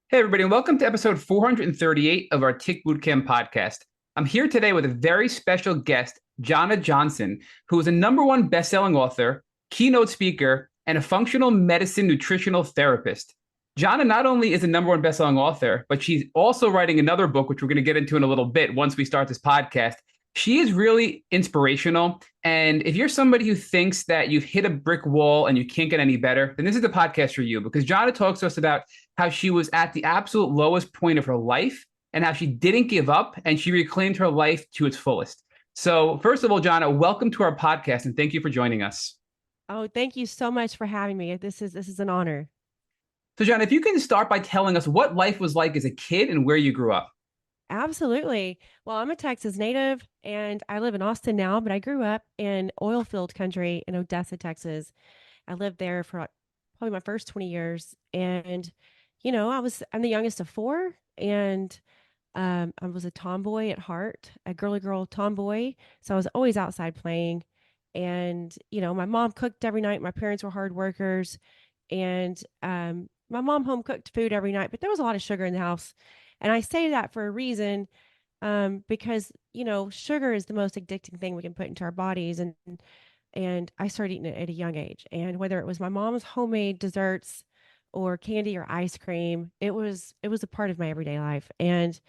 Hey, everybody, and welcome to episode 438 of our Tick Bootcamp podcast. I'm here today with a very special guest, Janna Johnson, who is a number one best-selling author, keynote speaker, and a functional medicine nutritional therapist. Janna not only is a number one best-selling author, but she's also writing another book, which we're going to get into in a little bit once we start this podcast. She is really inspirational. And if you're somebody who thinks that you've hit a brick wall and you can't get any better, then this is the podcast for you, because Janna talks to us about how she was at the absolute lowest point of her life and how she didn't give up and she reclaimed her life to its fullest. So, first of all, Janna, welcome to our podcast and thank you for joining us. Oh, thank you so much for having me. This is an honor. So, Janna, if you can start by telling us what life was like as a kid and where you grew up. Absolutely. Well, I'm a Texas native and I live in Austin now, but I grew up in oil field country in Odessa, Texas. I lived there for probably my first 20 years. And, I'm the youngest of four and I was a tomboy at heart, a girly girl tomboy. So I was always outside playing. And, my mom cooked every night. My parents were hard workers. And my mom home cooked food every night, but there was a lot of sugar in the house. And I say that for a reason, because sugar is the most addicting thing we can put into our bodies, and I started eating it at a young age. And whether it was my mom's homemade desserts or candy or ice cream, it was a part of my everyday life. And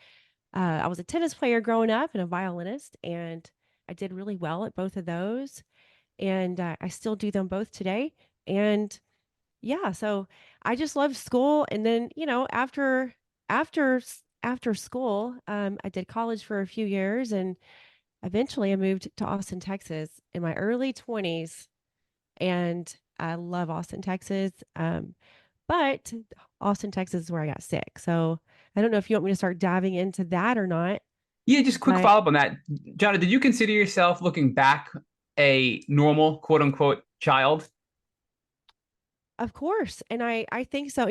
I was a tennis player growing up and a violinist, and I did really well at both of those. And I still do them both today. And yeah, so I just loved school. And then, after school, I did college for a few years and eventually I moved to Austin, Texas in my early 20s. And I love Austin, Texas. But Austin, Texas is where I got sick. So I don't know if you want me to start diving into that or not, Yeah, just quick but follow up on that. Janna, did you consider yourself looking back a normal, quote unquote, child? of course. And I think so,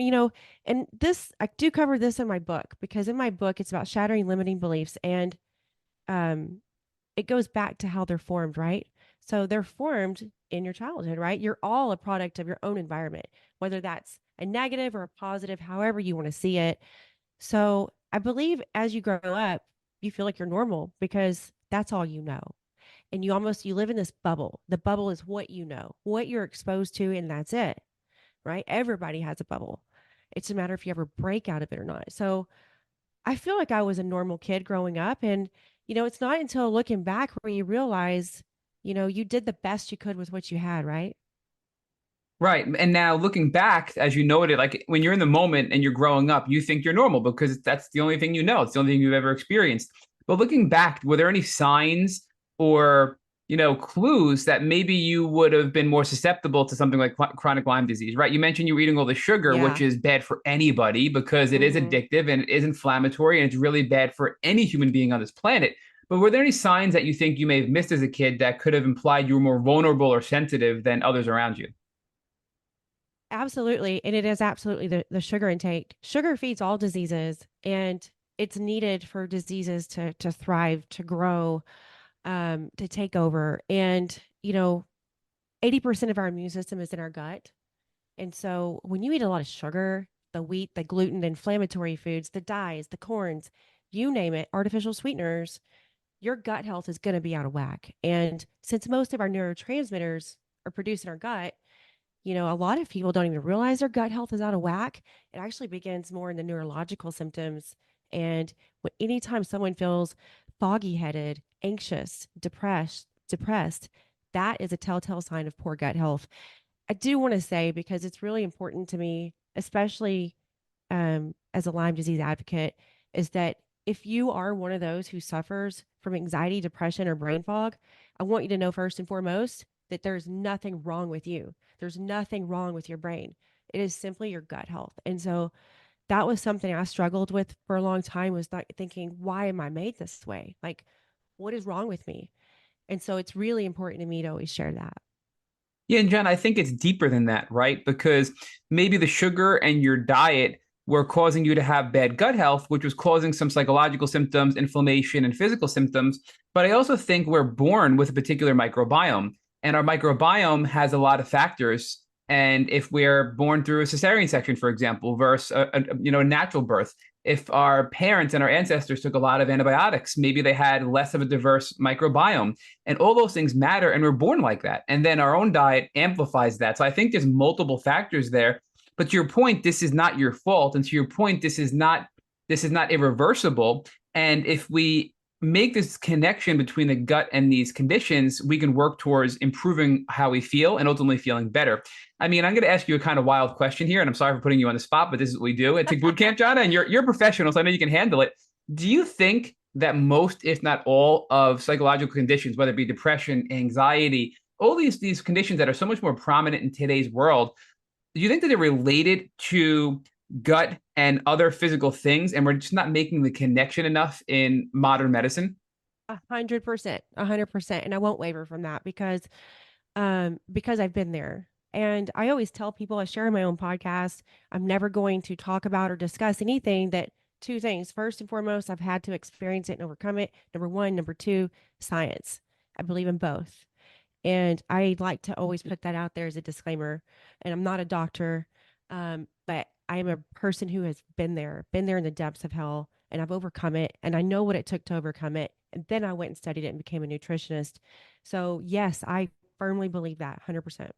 and this, I do cover this in my book because in my book, it's about shattering limiting beliefs. And um, it goes back to how they're formed, right? So they're formed in your childhood, right? You're all a product of your own environment, whether that's a negative or a positive, however you want to see it. So I believe as you grow up, you feel like you're normal because that's all you know. And you live in this bubble. The bubble is what you know, what you're exposed to, and that's it, right? Everybody has a bubble. It's a matter if you ever break out of it or not. So I feel like I was a normal kid growing up. And, it's not until looking back where you realize, you did the best you could with what you had, right? Right. And now looking back, as you noted, like when you're in the moment and you're growing up, you think you're normal because that's the only thing you know. It's the only thing you've ever experienced. But looking back, were there any signs or, clues that maybe you would have been more susceptible to something like chronic Lyme disease, right? You mentioned you were eating all the sugar, which Yeah. is bad for anybody because it is Hmm. addictive and it is inflammatory and it's really bad for any human being on this planet. But were there any signs that you think you may have missed as a kid that could have implied you were more vulnerable or sensitive than others around you? Absolutely. And it is absolutely the sugar intake. Sugar feeds all diseases and it's needed for diseases to thrive, to grow, to take over. And, 80% of our immune system is in our gut. And so when you eat a lot of sugar, the wheat, the gluten, the inflammatory foods, the dyes, the corns, you name it, artificial sweeteners, your gut health is going to be out of whack. And since most of our neurotransmitters are produced in our gut, a lot of people don't even realize their gut health is out of whack. It actually begins more in the neurological symptoms. And anytime someone feels foggy headed, anxious, depressed, that is a telltale sign of poor gut health. I do want to say, because it's really important to me, especially as a Lyme disease advocate, is that if you are one of those who suffers from anxiety, depression, or brain fog, I want you to know first and foremost that there's nothing wrong with you. There's nothing wrong with your brain. It is simply your gut health. And so that was something I struggled with for a long time, was not thinking, why am I made this way? Like, what is wrong with me? And so it's really important to me to always share that. Yeah, and John, I think it's deeper than that, right? Because maybe the sugar and your diet were causing you to have bad gut health, which was causing some psychological symptoms, inflammation, and physical symptoms. But I also think we're born with a particular microbiome, and our microbiome has a lot of factors And if we're born through a cesarean section, for example, versus a natural birth, if our parents and our ancestors took a lot of antibiotics, maybe they had less of a diverse microbiome, and all those things matter, and we're born like that. And then our own diet amplifies that. So I think there's multiple factors there. But to your point, this is not your fault, and to your point, this is not irreversible. And if we make this connection between the gut and these conditions, we can work towards improving how we feel and ultimately feeling better. I mean, I'm going to ask you a kind of wild question here, and I'm sorry for putting you on the spot, but this is what we do at Tick Boot Camp, Janna, and you're a professional, so I know you can handle it. Do you think that most, if not all, of psychological conditions, whether it be depression, anxiety, all these conditions that are so much more prominent in today's world, do you think that they're related to gut and other physical things, and we're just not making the connection enough in modern medicine? 100%, 100%. And I won't waver from that because I've been there. And I always tell people, I share in my own podcast, I'm never going to talk about or discuss anything that two things. First and foremost, I've had to experience it and overcome it. Number one. Number two, science. I believe in both. And I like to always put that out there as a disclaimer. And I'm not a doctor, but I am a person who has been there in the depths of hell, and I've overcome it. And I know what it took to overcome it. And then I went and studied it and became a nutritionist. So, yes, I firmly believe that 100%.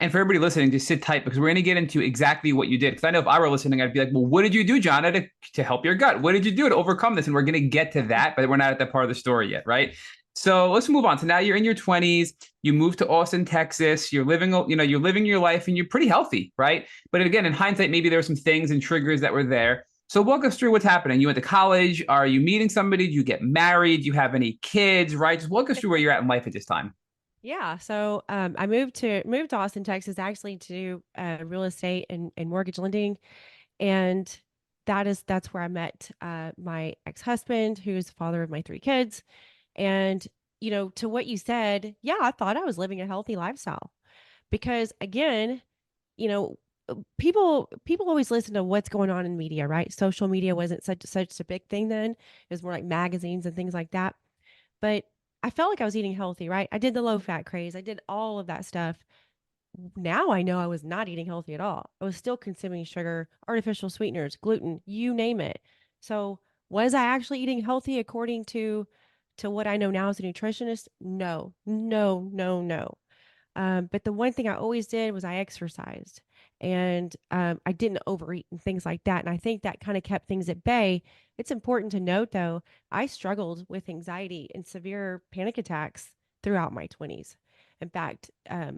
And for everybody listening, just sit tight because we're going to get into exactly what you did. Because I know if I were listening, I'd be like, well, what did you do, Janna, to help your gut? What did you do to overcome this? And we're going to get to that, but we're not at that part of the story yet, right? So let's move on. So now you're in your 20s, you moved to Austin, Texas, you're living your life and you're pretty healthy, right? But again, in hindsight, maybe there were some things and triggers that were there. So walk us through what's happening. You went to college. Are you meeting somebody? Do you get married? Do you have any kids, right? Just walk us through where you're at in life at this time. Yeah. So I moved to Austin, Texas, actually to do real estate and mortgage lending, and that's where I met my ex husband, who's the father of my three kids. And to what you said, yeah, I thought I was living a healthy lifestyle because again, you know, people always listen to what's going on in media, right? Social media wasn't such a big thing then. It was more like magazines and things like that. But I felt like I was eating healthy, right? I did the low fat craze. I did all of that stuff. Now I know I was not eating healthy at all. I was still consuming sugar, artificial sweeteners, gluten, you name it. So, was I actually eating healthy according to what I know now as a nutritionist? No. No, no, no. But the one thing I always did was I exercised and I didn't overeat and things like that. And I think that kind of kept things at bay. It's important to note, though, I struggled with anxiety and severe panic attacks throughout my 20s. In fact,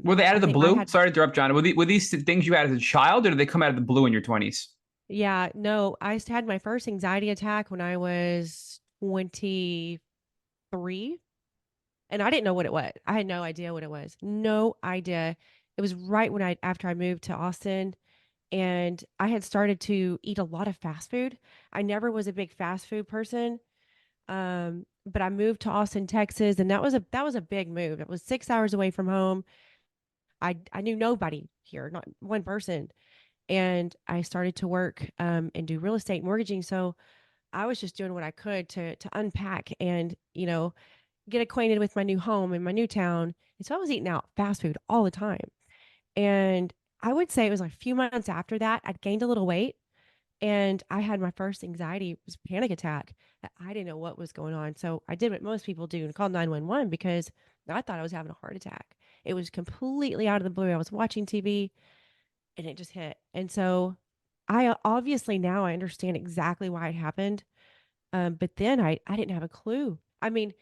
Were they out of I the think I blue? had, Sorry to interrupt, John. Were these things you had as a child, or did they come out of the blue in your 20s? yeah, no, had my first anxiety attack when I was 23. And I didn't know what it was. I had no idea what it was. No idea. It was right after I moved to Austin and I had started to eat a lot of fast food. I never was a big fast food person. But I moved to Austin, Texas, and that was a big move. It was 6 hours away from home. I knew nobody here, not one person. And I started to work and do real estate mortgaging. So I was just doing what I could to unpack and, get acquainted with my new home and my new town. And so I was eating out fast food all the time. And I would say it was like a few months after that, I'd gained a little weight and I had my first anxiety, it was panic attack. I didn't know what was going on. So I did what most people do and called 911 because I thought I was having a heart attack. It was completely out of the blue. I was watching TV and it just hit. And so I obviously now I understand exactly why it happened. But then I didn't have a clue. I mean,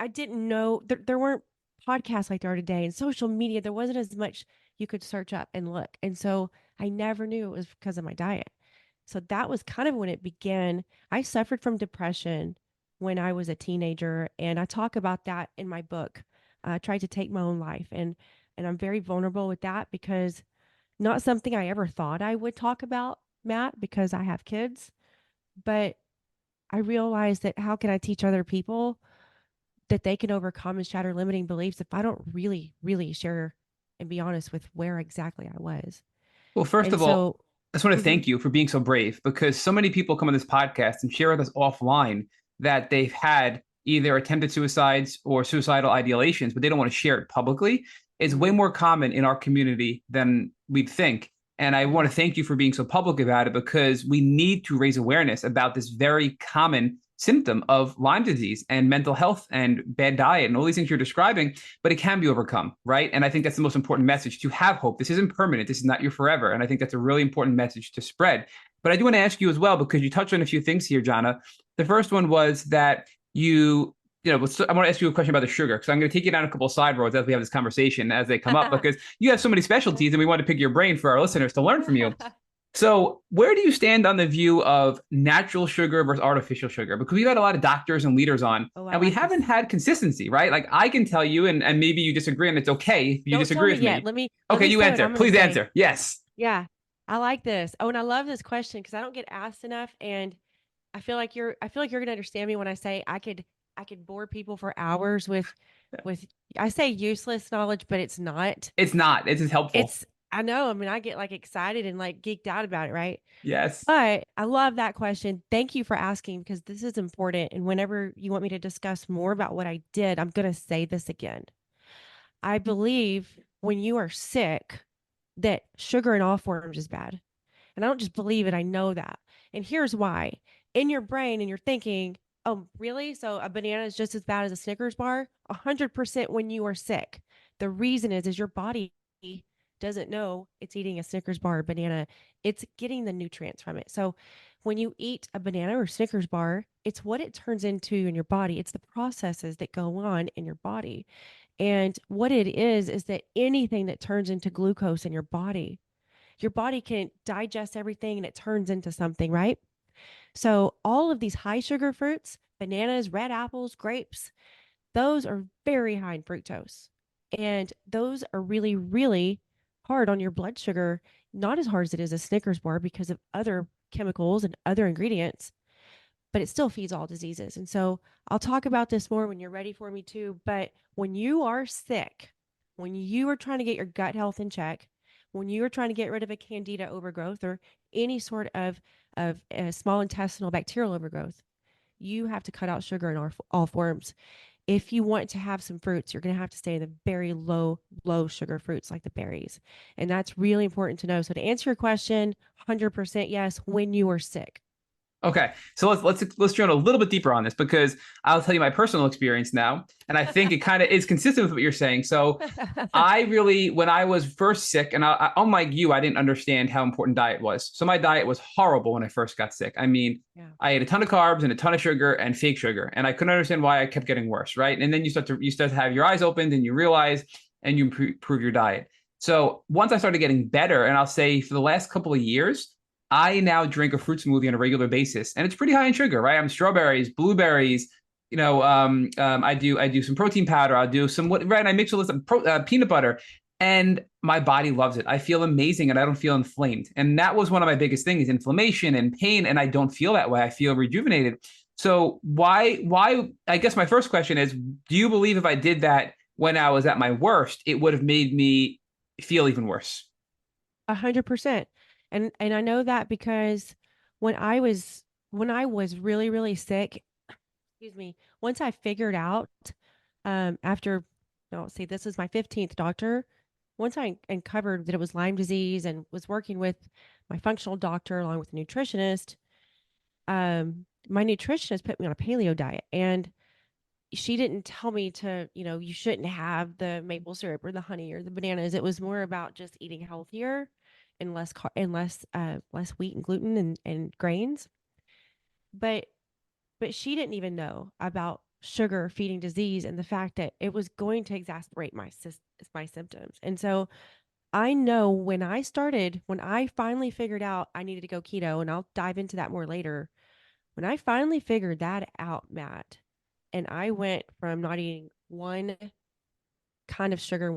I didn't know there weren't podcasts like there are today and social media. There wasn't as much you could search up and look. And so I never knew it was because of my diet. So that was kind of when it began. I suffered from depression when I was a teenager, and I talk about that in my book. I tried to take my own life, and I'm very vulnerable with that because not something I ever thought I would talk about, Matt, because I have kids. But I realized that how can I teach other people that they can overcome and shatter limiting beliefs if I don't really, really share and be honest with where exactly I was. Well, first And of all, so, I just want to mhm, thank you for being so brave because so many people come on this podcast and share with us offline that they've had either attempted suicides or suicidal ideations, but they don't want to share it publicly. is way Mm-hmm. more common in our community than we'd think. And I want to thank you for being so public about it, because we need to raise awareness about this very common symptom of Lyme disease and mental health and bad diet and all these things you're describing, but it can be overcome, right? And I think that's the most important message, to have hope. This isn't permanent. This is not your forever. And I think that's a really important message to spread. But I do want to ask you as well, because you touched on a few things here, Janna. The first one was that I want to ask you a question about the sugar, because I'm going to take you down a couple of side roads as we have this conversation as they come up, because you have so many specialties and we want to pick your brain for our listeners to learn from you. So, where do you stand on the view of natural sugar versus artificial sugar? Because we've had a lot of doctors and leaders on, Oh, I and we like haven't this. had consistency, right? Like I can tell you, and maybe you disagree, and it's okay if you Don't tell disagree me with yet. me. Let Okay, me you say what answer. I'm going to Please say. answer. Yes. Yeah, I like this. Oh, and I love this question because I don't get asked enough, and I feel like you're going to understand me when I say I could bore people for hours with I say useless knowledge, but it's not. It's not. It's helpful. It's I know. I mean, I get like excited and like geeked out about it, right? Yes. But I love that question. Thank you for asking because this is important. And whenever you want me to discuss more about what I did, I'm going to say this again. I believe when you are sick, that sugar in all forms is bad. And I don't just believe it, I know that. And here's why. In your brain and you're thinking, oh, really? So a banana is just as bad as a Snickers bar? 100% when you are sick. The reason is your body doesn't know it's eating a Snickers bar or banana. It's getting the nutrients from it. So when you eat a banana or Snickers bar, it's what it turns into in your body. It's the processes that go on in your body. And what it is that anything that turns into glucose in your body can digest everything and it turns into something, right? So all of these high sugar fruits, bananas, red apples, grapes, those are very high in fructose. And those are really, really hard on your blood sugar, not as hard as it is a Snickers bar because of other chemicals and other ingredients, but it still feeds all diseases. And so I'll talk about this more when you're ready for me to. But when you are sick, when you are trying to get your gut health in check, when you are trying to get rid of a candida overgrowth or any sort of small intestinal bacterial overgrowth, you have to cut out sugar in all forms. If you want to have some fruits, you're going to have to stay in the very low sugar fruits like the berries. And that's really important to know. So to answer your question, 100% yes, when you are sick. Okay, so let's drill a little bit deeper on this, because I'll tell you my personal experience now, and I think it kind of is consistent with what you're saying. So I really, when I was first sick, and unlike you, I didn't understand how important diet was. So my diet was horrible when I first got sick. I mean, Yeah. I ate a ton of carbs and a ton of sugar and fake sugar, and I couldn't understand why I kept getting worse, right? And then you start to have your eyes opened, and you realize, and you improve your diet. So once I started getting better, and I'll say for the last couple of years, I now drink a fruit smoothie on a regular basis, and it's pretty high in sugar, right? I'm strawberries, blueberries. I do some protein powder. I'll do some what, right? And I mix with some peanut butter, and my body loves it. I feel amazing, and I don't feel inflamed. And that was one of my biggest things: inflammation and pain. And I don't feel that way. I feel rejuvenated. So why? I guess my first question is: do you believe if I did that when I was at my worst, it would have made me feel even worse? 100%. And I know that because when when I was really, really sick, excuse me, once I figured out, after, no, see, this is my 15th doctor. Once I uncovered that it was Lyme disease and was working with my functional doctor along with a nutritionist, my nutritionist put me on a paleo diet, and she didn't tell me to, you shouldn't have the maple syrup or the honey or the bananas. It was more about just eating healthier and less wheat and gluten and grains. But she didn't even know about sugar feeding disease and the fact that it was going to exacerbate my symptoms. And so I know when I finally figured out I needed to go keto, and I'll dive into that more later. When I finally figured that out, Matt, and I went from not eating one kind of sugar,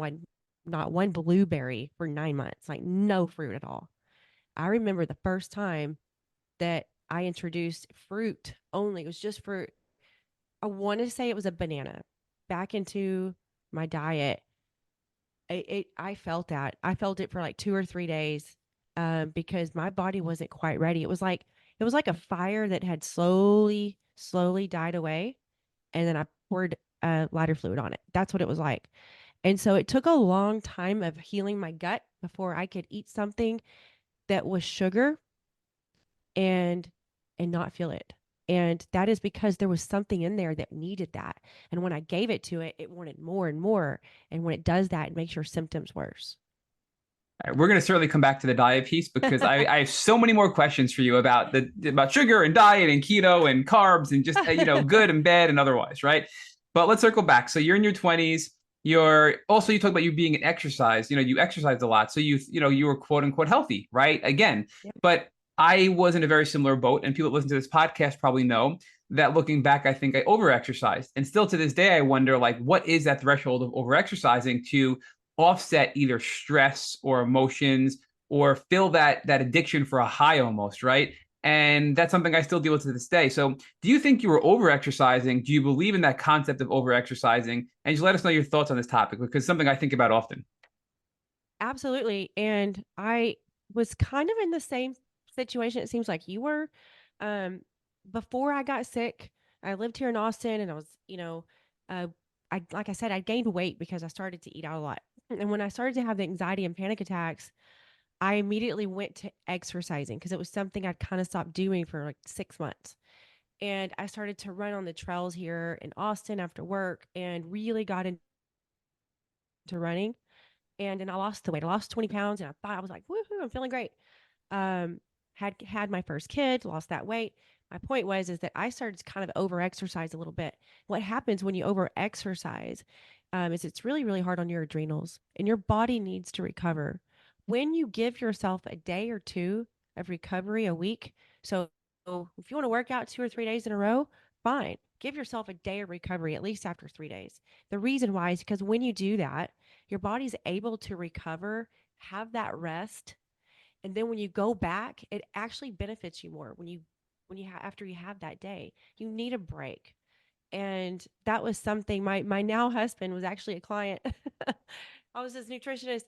not one blueberry for 9 months, like no fruit at all. I remember the first time that I introduced fruit only. It was just fruit. I want to say it was a banana back into my diet. I felt that. I felt it for like 2 or 3 days, because my body wasn't quite ready. It was like a fire that had slowly died away, and then I poured lighter fluid on it. That's what it was like. And so it took a long time of healing my gut before I could eat something that was sugar and not feel it. And that is because there was something in there that needed that. And when I gave it to it, it wanted more and more. And when it does that, it makes your symptoms worse. All right, we're going to certainly come back to the diet piece because I have so many more questions for you about sugar and diet and keto and carbs and just good and bad and otherwise, right? But let's circle back. So you're in your 20s. You talk about you being an exercise. You exercised a lot, so you were quote unquote healthy, right? Again, Yep. but I was in a very similar boat, and people that listen to this podcast probably know that looking back, I think I overexercised, and still to this day, I wonder like what is that threshold of overexercising to offset either stress or emotions or fill that addiction for a high almost, right? And that's something I still deal with to this day. So, do you think you were over exercising? Do you believe in that concept of over exercising? And just let us know your thoughts on this topic because it's something I think about often. Absolutely. And I was kind of in the same situation it seems like you were. Um, Before I got sick, I lived here in Austin and I was, uh, I like I said, I gained weight because I started to eat out a lot. And when I started to have the anxiety and panic attacks, I immediately went to exercising because it was something I'd kind of stopped doing for like 6 months. And I started to run on the trails here in Austin after work and really got into running. And I lost the weight. I lost 20 pounds and I thought I was like, woohoo, I'm feeling great. Um, had my first kid, lost that weight. My point was is that I started to kind of over exercise a little bit. What happens when you over exercise is it's really, really hard on your adrenals and your body needs to recover. When you give yourself a day or two of recovery a week, so if you want to work out 2 or 3 days in a row, fine. Give yourself a day of recovery at least after 3 days. The reason why is because when you do that, your body's able to recover, have that rest, and then when you go back, it actually benefits you more after you have that day. You need a break. And that was something my now husband was actually a client. I was his nutritionist,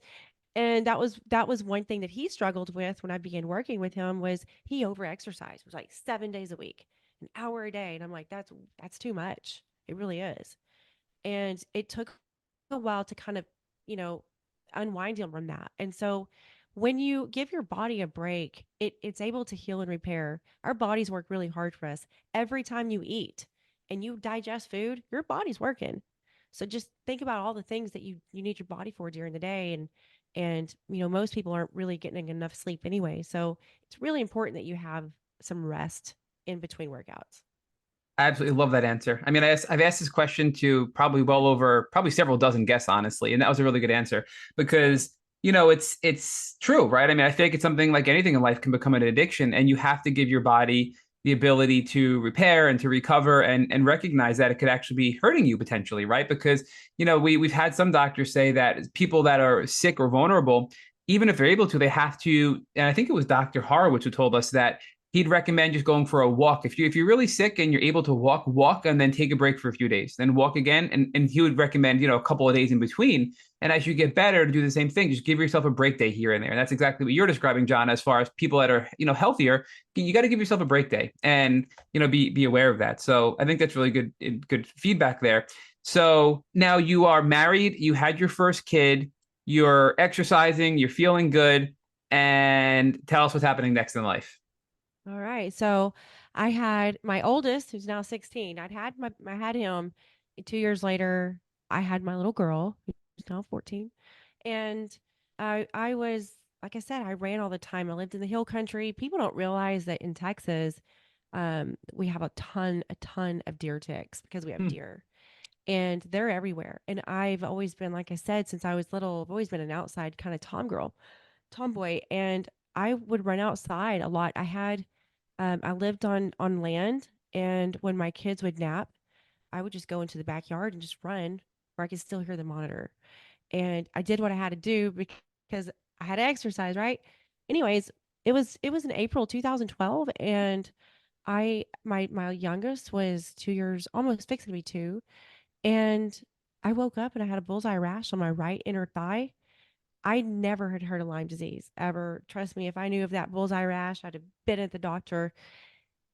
and that was one thing that he struggled with when I began working with him was he overexercised. It was like 7 days a week, an hour a day, and I'm like that's too much. It really is. And it took a while to kind of, you know, unwind him from that. And so when you give your body a break, it's able to heal and repair. Our bodies work really hard for us. Every time you eat and you digest food, your body's working. So just think about all the things that you need your body for during the day and most people aren't really getting enough sleep anyway. So it's really important that you have some rest in between workouts. I absolutely love that answer. I mean, I've asked this question to probably well over probably several dozen guests, honestly, and that was a really good answer because it's true, right? I mean, I think it's something like anything in life can become an addiction, and you have to give your body the ability to repair and to recover and recognize that it could actually be hurting you potentially, right? Because we've had some doctors say that people that are sick or vulnerable, even if they're able to, they have to. And I think it was Dr. Horowitz who told us that he'd recommend just going for a walk. If you're really sick and you're able to walk and then take a break for a few days, then walk again. And he would recommend, a couple of days in between. And as you get better to do the same thing, just give yourself a break day here and there. And that's exactly what you're describing, John, as far as people that are, healthier, you got to give yourself a break day and, be aware of that. So I think that's really good feedback there. So now you are married, you had your first kid, you're exercising, you're feeling good, and tell us what's happening next in life. All right. So I had my oldest, who's now 16. I had him 2 years later. I had my little girl, who's now 14. And I was, like I said, I ran all the time. I lived in the hill country. People don't realize that in Texas, we have a ton of deer ticks because we have Hmm. deer and they're everywhere. And I've always been, like I said, since I was little, I've always been an outside kind of tomboy. And I would run outside a lot. I lived on land, and when my kids would nap, I would just go into the backyard and just run where I could still hear the monitor. And I did what I had to do because I had to exercise, right? Anyways, it was in April 2012, and my youngest was 2 years, almost fixing to be two, and I woke up and I had a bullseye rash on my right inner thigh. I never had heard of Lyme disease ever. Trust me, if I knew of that bullseye rash, I'd have been at the doctor.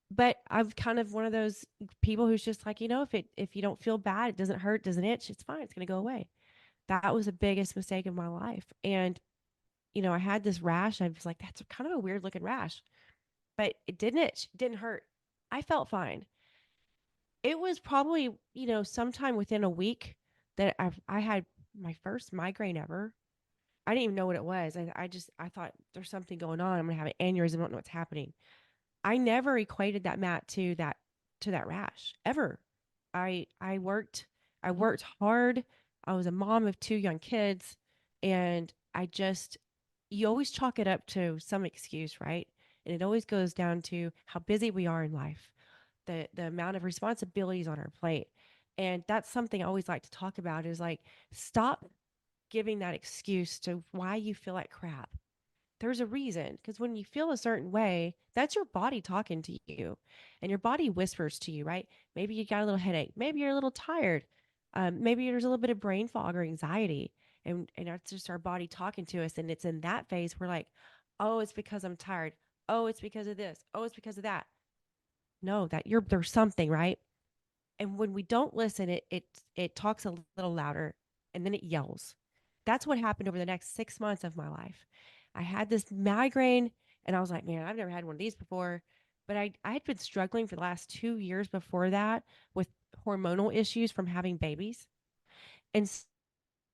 But I'm kind of one of those people who's just like, if you don't feel bad, it doesn't hurt, doesn't itch, it's fine, it's gonna go away. That was the biggest mistake of my life. And, I had this rash. I was like, that's kind of a weird looking rash, but it didn't itch, it didn't hurt. I felt fine. It was probably, sometime within a week that I had my first migraine ever. I didn't even know what it was. I thought there's something going on. I'm gonna have an aneurysm. I don't know what's happening. I never equated that, Matt, to that rash ever. I worked hard. I was a mom of two young kids, and you always chalk it up to some excuse, right? And it always goes down to how busy we are in life, the amount of responsibilities on our plate. And that's something I always like to talk about is like, stop giving that excuse to why you feel like crap. There's a reason, because when you feel a certain way, that's your body talking to you, and your body whispers to you, right? Maybe you got a little headache, maybe you're a little tired, maybe there's a little bit of brain fog or anxiety, and that's just our body talking to us. And it's in that phase we're like, oh, it's because I'm tired. Oh, it's because of this. Oh, it's because of that. No, there's something, right? And when we don't listen, it talks a little louder, and then it yells. That's what happened over the next 6 months of my life. I had this migraine, and I was like, man, I've never had one of these before. But I had been struggling for the last 2 years before that with hormonal issues from having babies. And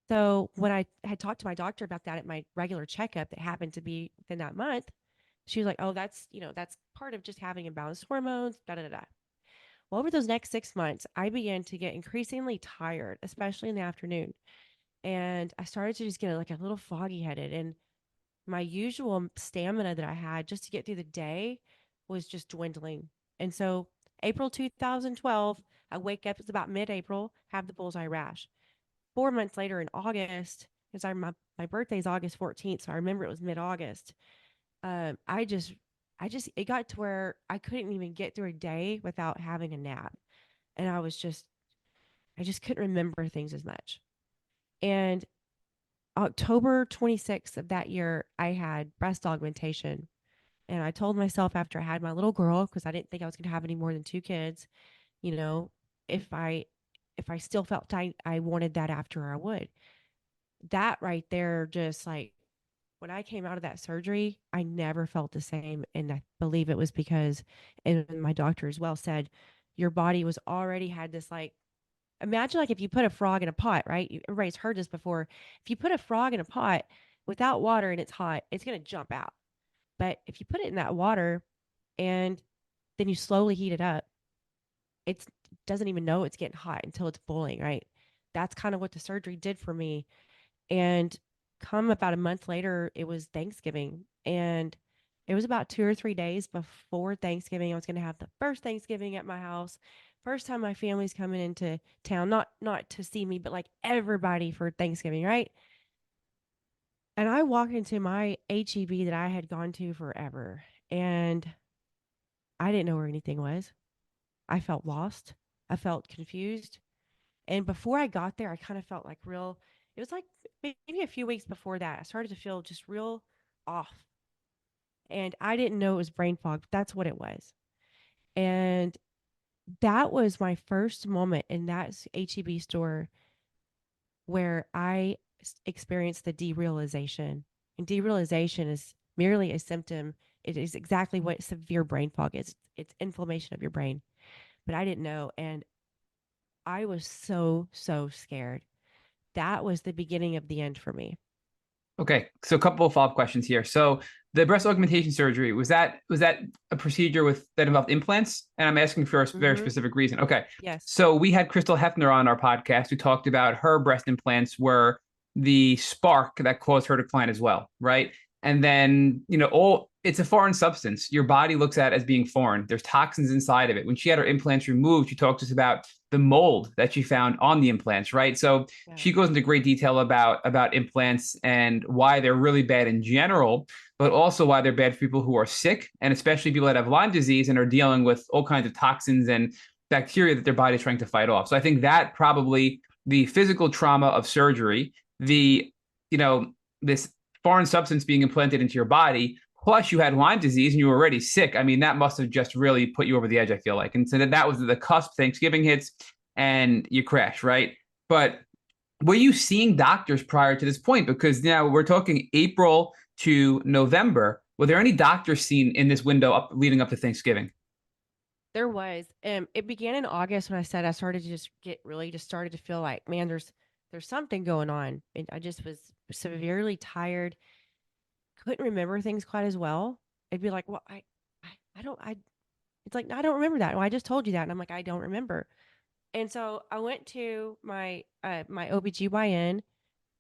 so when I had talked to my doctor about that at my regular checkup that happened to be within that month, she was like, oh, that's part of just having imbalanced hormones, da da da da. Well, over those next 6 months, I began to get increasingly tired, especially in the afternoon. And I started to just get like a little foggy headed. And my usual stamina that I had just to get through the day was just dwindling. And so, April 2012, I wake up, it's about mid April, have the bullseye rash. 4 months later in August, because my birthday is August 14th, so I remember it was mid August. Um, I just, it got to where I couldn't even get through a day without having a nap. And I just couldn't remember things as much. And October 26th of that year, I had breast augmentation. And I told myself after I had my little girl, because I didn't think I was going to have any more than two kids, you know, if I if I still felt I wanted that after, I would. That right there, just like when I came out of that surgery, I never felt the same. And I believe it was because, and my doctor as well said, your body was already had this like, imagine like if you put a frog in a pot, right? Everybody's heard this before. If you put a frog in a pot without water and it's hot, it's going to jump out. But if you put it in that water and then you slowly heat it up, it doesn't even know it's getting hot until it's boiling, right? That's kind of what the surgery did for me. And come about a month later, it was Thanksgiving. And it was about 2 or 3 days before Thanksgiving. I was going to have the first Thanksgiving at my house. First time my family's coming into town, not to see me, but like everybody for Thanksgiving, right? And I walk into my HEB that I had gone to forever, and I didn't know where anything was. I felt lost. I felt confused. And before I got there, I kind of felt like it was like maybe a few weeks before that, I started to feel just real off. And I didn't know it was brain fog, but that's what it was. And that was my first moment in that HEB store where I experienced the derealization. And derealization is merely a symptom. It is exactly what severe brain fog is. It's inflammation of your brain. But I didn't know. And I was so, so scared. That was the beginning of the end for me. Okay, so a couple of follow-up questions here. So the breast augmentation surgery, was that a procedure that involved implants? And I'm asking for a very Mm-hmm. specific reason. Okay. Yes. So we had Crystal Hefner on our podcast who talked about her breast implants were the spark that caused her decline as well, right? And then, it's a foreign substance. Your body looks at it as being foreign. There's toxins inside of it. When she had her implants removed, she talked to us about the mold that she found on the implants, right? So Yeah. she goes into great detail about implants and why they're really bad in general, but also why they're bad for people who are sick, and especially people that have Lyme disease and are dealing with all kinds of toxins and bacteria that their body is trying to fight off. So I think that probably the physical trauma of surgery, this foreign substance being implanted into your body, plus you had Lyme disease and you were already sick. I mean, that must have just really put you over the edge, I feel like. And so that was the cusp. Thanksgiving hits and you crash, right? But were you seeing doctors prior to this point? Because now we're talking April to November. Were there any doctors seen in this window up leading up to Thanksgiving? There was. It began in August when I said I started to just started to feel like, man, there's something going on. And I just was severely tired, couldn't remember things quite as well. It'd be like, well, I don't, I, it's like, I don't remember that. Well, I just told you that. And I'm like, I don't remember. And so I went to my OBGYN,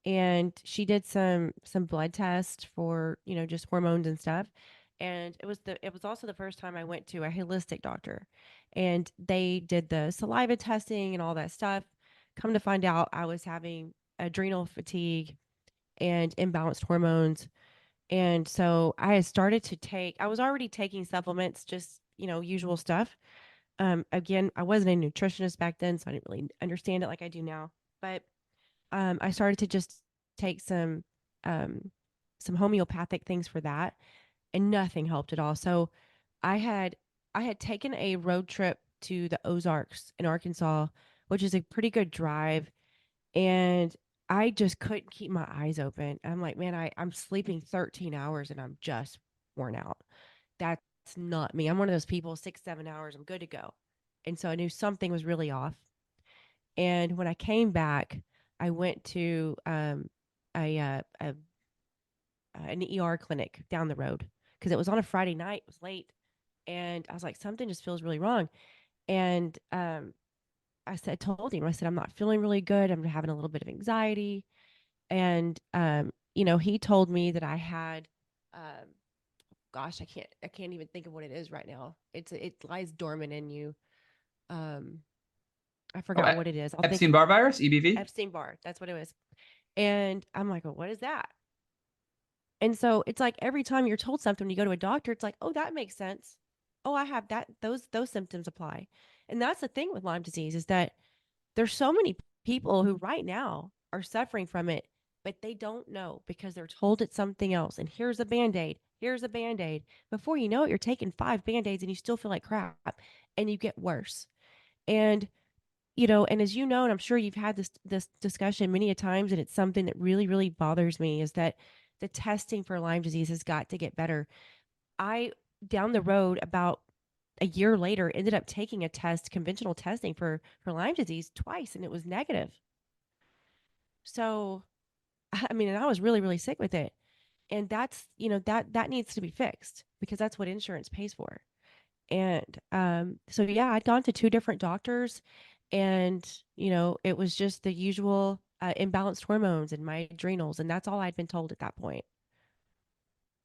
and she did some blood tests for, just hormones and stuff. And it was also the first time I went to a holistic doctor, and they did the saliva testing and all that stuff. Come to find out, I was having adrenal fatigue and imbalanced hormones. And so I was already taking supplements, just, usual stuff. Again, I wasn't a nutritionist back then, so I didn't really understand it like I do now. But I started to just take um, some homeopathic things for that, and nothing helped at all. So I had I had taken a road trip to the Ozarks in Arkansas, which is a pretty good drive, and I just couldn't keep my eyes open. I'm like, man, I'm sleeping 13 hours and I'm just worn out. That's not me. I'm one of those people, 6, 7 hours, I'm good to go. And so I knew something was really off. And when I came back, I went to a, uh, a an ER clinic down the road because it was on a Friday night. It was late, and I was like, something just feels really wrong. And told him, I said, I'm not feeling really good. I'm having a little bit of anxiety. And he told me that I had, um, gosh, I can't even think of what it is right now. It lies dormant in you. Um, I Oh, forgot what it is. I'll think. Epstein-Barr virus, EBV. Epstein Barr. That's what it was. And I'm like, well, what is that? And so it's like every time you're told something, when you go to a doctor, it's like, oh, that makes sense. Oh, I have that. Those symptoms apply. And that's the thing with Lyme disease, is that there's so many people who right now are suffering from it, but they don't know because they're told it's something else. And here's a band aid. Here's a band aid. Before you know it, you're taking 5 band aids and you still feel like crap, and you get worse. And and as you know, and I'm sure you've had this discussion many a times, and it's something that really, really bothers me, is that the testing for Lyme disease has got to get better. I down the road about a year later ended up taking a test, conventional testing for Lyme disease twice, and it was negative. So, I mean, and I was really, really sick with it. And that's, that needs to be fixed because that's what insurance pays for. And so yeah, I'd gone to two different doctors, and it was just the usual imbalanced hormones and my adrenals, and that's all I'd been told at that point.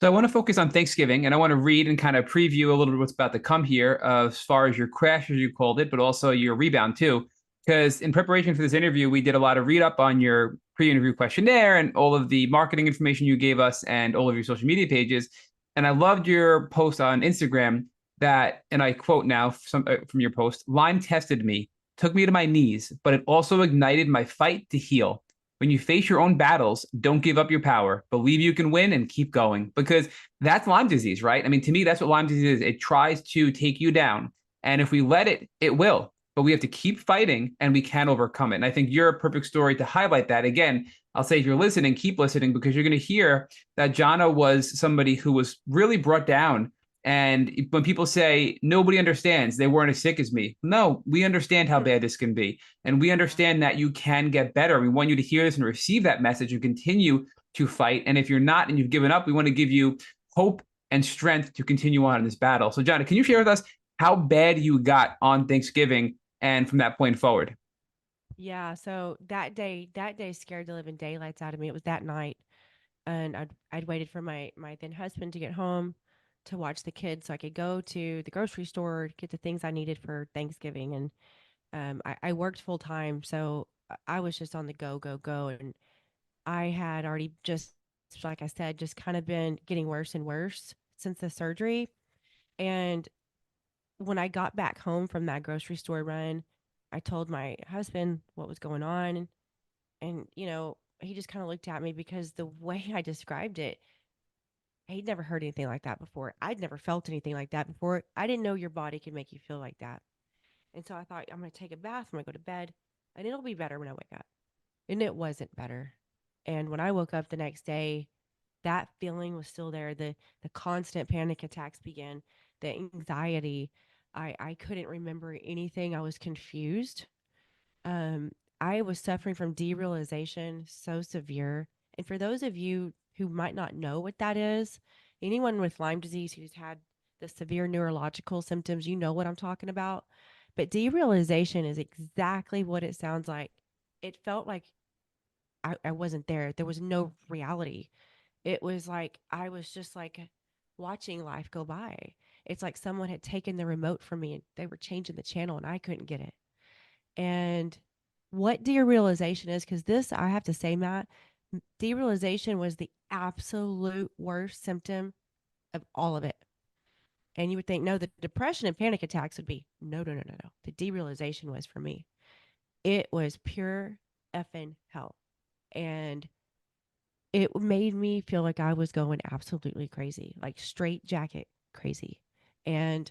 So I want to focus on Thanksgiving, and I want to read and kind of preview a little bit what's about to come here, as far as your crash, as you called it, but also your rebound too. Because in preparation for this interview, we did a lot of read up on your pre-interview questionnaire and all of the marketing information you gave us and all of your social media pages. And I loved your post on Instagram that, and I quote now from your post: "Lyme tested me, took me to my knees, but it also ignited my fight to heal. When you face your own battles, don't give up your power. Believe you can win and keep going." Because that's Lyme disease, right? I mean, to me, that's what Lyme disease is. It tries to take you down. And if we let it, it will. But we have to keep fighting and we can overcome it. And I think you're a perfect story to highlight that. Again, I'll say if you're listening, keep listening, because you're going to hear that Janna was somebody who was really brought down. And when people say nobody understands, they weren't as sick as me. No, we understand how bad this can be. And we understand that you can get better. We want you to hear this and receive that message and continue to fight. And if you're not and you've given up, we want to give you hope and strength to continue on in this battle. So, Janna, can you share with us how bad you got on Thanksgiving and from that point forward? Yeah, so that day scared the living daylights out of me. It was that night, and I'd waited for my then husband to get home to watch the kids so I could go to the grocery store, get the things I needed for Thanksgiving. And I worked full time, so I was just on the go, go, go. And I had already just, like I said, just kind of been getting worse and worse since the surgery. And when I got back home from that grocery store run, I told my husband what was going on. And he just kind of looked at me because the way I described it, he'd never heard anything like that before. I'd never felt anything like that before. I didn't know your body could make you feel like that. And so I thought, I'm going to take a bath, I'm going to go to bed, and it'll be better when I wake up. and it wasn't better. And when I woke up the next day, that feeling was still there. The constant panic attacks began, the anxiety. I couldn't remember anything. I was confused. Um, I was suffering from derealization so severe. And for those of you who might not know what that is, anyone with Lyme disease who's had the severe neurological symptoms, you know what I'm talking about. But derealization is exactly what it sounds like. It felt like I wasn't there. There was no reality. It was like I was just like watching life go by. It's like someone had taken the remote from me and they were changing the channel and I couldn't get it. And what derealization is, because this, I have to say, Matt, derealization was the absolute worst symptom of all of it. And you would think, no, the depression and panic attacks would be, no, no, no, no, no. The derealization was for me. It was pure effing hell. And it made me feel like I was going absolutely crazy, like straight jacket crazy. And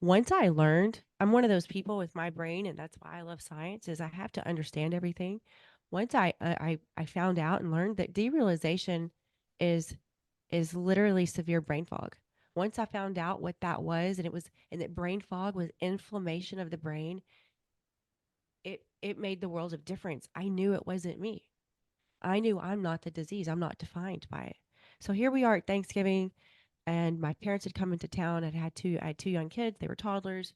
once I learned, I'm one of those people with my brain, and that's why I love science, is I have to understand everything. Once I found out and learned that derealization is is literally severe brain fog. Once I found out what that was, and that brain fog was inflammation of the brain, it made the world of difference. I knew it wasn't me. I knew I'm not the disease. I'm not defined by it. So here we are at Thanksgiving, and my parents had come into town. I had two young kids. They were toddlers,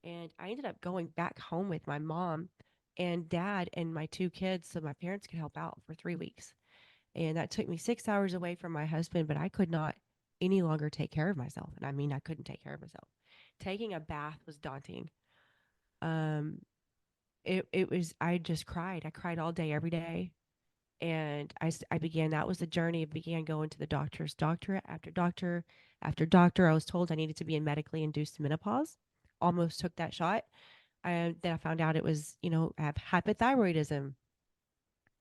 and I ended up going back home with my mom and dad and my two kids so my parents could help out for 3 weeks. And that took me 6 hours away from my husband, but I could not any longer take care of myself. And I mean, I couldn't take care of myself. Taking a bath was daunting. Um, it was, I just cried. I cried all day, every day. And I began, that was the journey. I began going to the doctors, doctor after doctor after doctor. I was told I needed to be in medically induced menopause. Almost took that shot. And then I found out it was, I have hypothyroidism.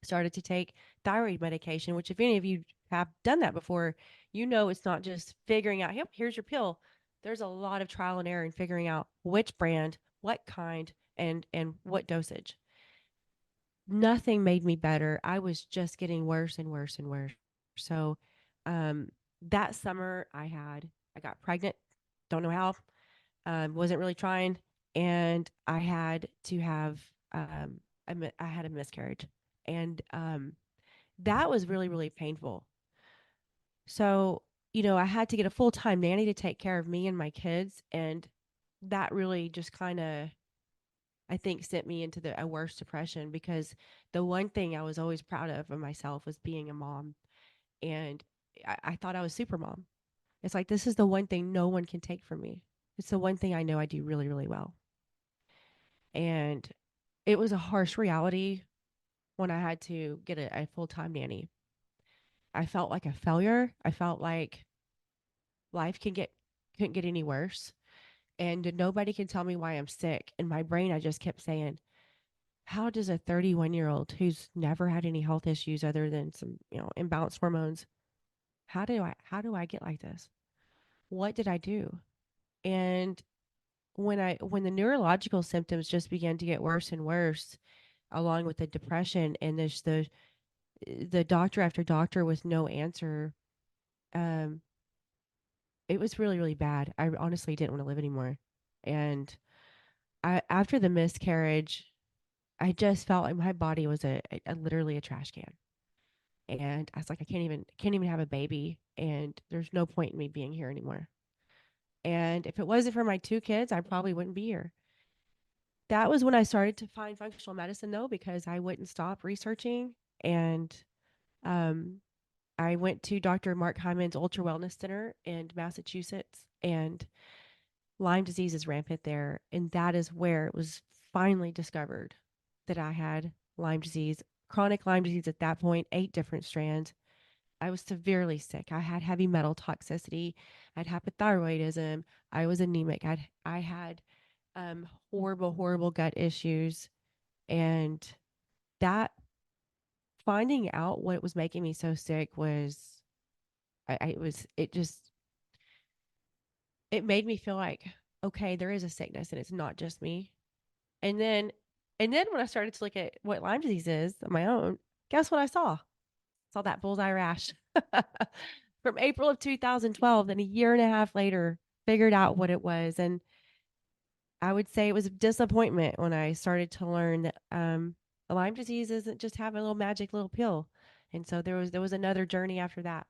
Started to take thyroid medication, which, if any of you have done that before, it's not just figuring out, yep, here's your pill. There's a lot of trial and error in figuring out which brand, what kind, and what dosage. Nothing made me better. I was just getting worse and worse and worse. So, um, that summer I got pregnant. Don't know how. Wasn't really trying, and I had to have I had a miscarriage, and that was really really painful. So I had to get a full time nanny to take care of me and my kids, and that really just kind of, I think, sent me into a worse depression, because the one thing I was always proud of myself was being a mom, and I thought I was super mom. It's like, this is the one thing no one can take from me. It's the one thing I know I do really really well. And it was a harsh reality when I had to get a full time nanny. I felt like a failure. I felt like life couldn't get any worse. And nobody can tell me why I'm sick. In my brain, I just kept saying, how does a 31-year-old who's never had any health issues other than some, imbalanced hormones, how do I get like this? What did I do? And when the neurological symptoms just began to get worse and worse, along with the depression, and there's the doctor after doctor with no answer, um, it was really, really bad. I honestly didn't want to live anymore. And after the miscarriage, I just felt like my body was literally a trash can. And I was like, I can't even have a baby, and there's no point in me being here anymore. And if it wasn't for my two kids, I probably wouldn't be here. That was when I started to find functional medicine, though, because I wouldn't stop researching. And um, I went to Dr. Mark Hyman's Ultra Wellness Center in Massachusetts, and Lyme disease is rampant there. And that is where it was finally discovered that I had Lyme disease, chronic Lyme disease at that point, 8 different strands. I was severely sick. I had heavy metal toxicity. I had hypothyroidism. I was anemic. I had horrible, horrible gut issues. And that, finding out what was making me so sick was, it just, it made me feel like, okay, there is a sickness and it's not just me. And then And then when I started to look at what Lyme disease is on my own, guess what I saw? Saw that bullseye rash from April of 2012. Then a year and a half later, figured out what it was. And I would say it was a disappointment when I started to learn that Lyme disease isn't just having a little magic little pill. And so there was another journey after that.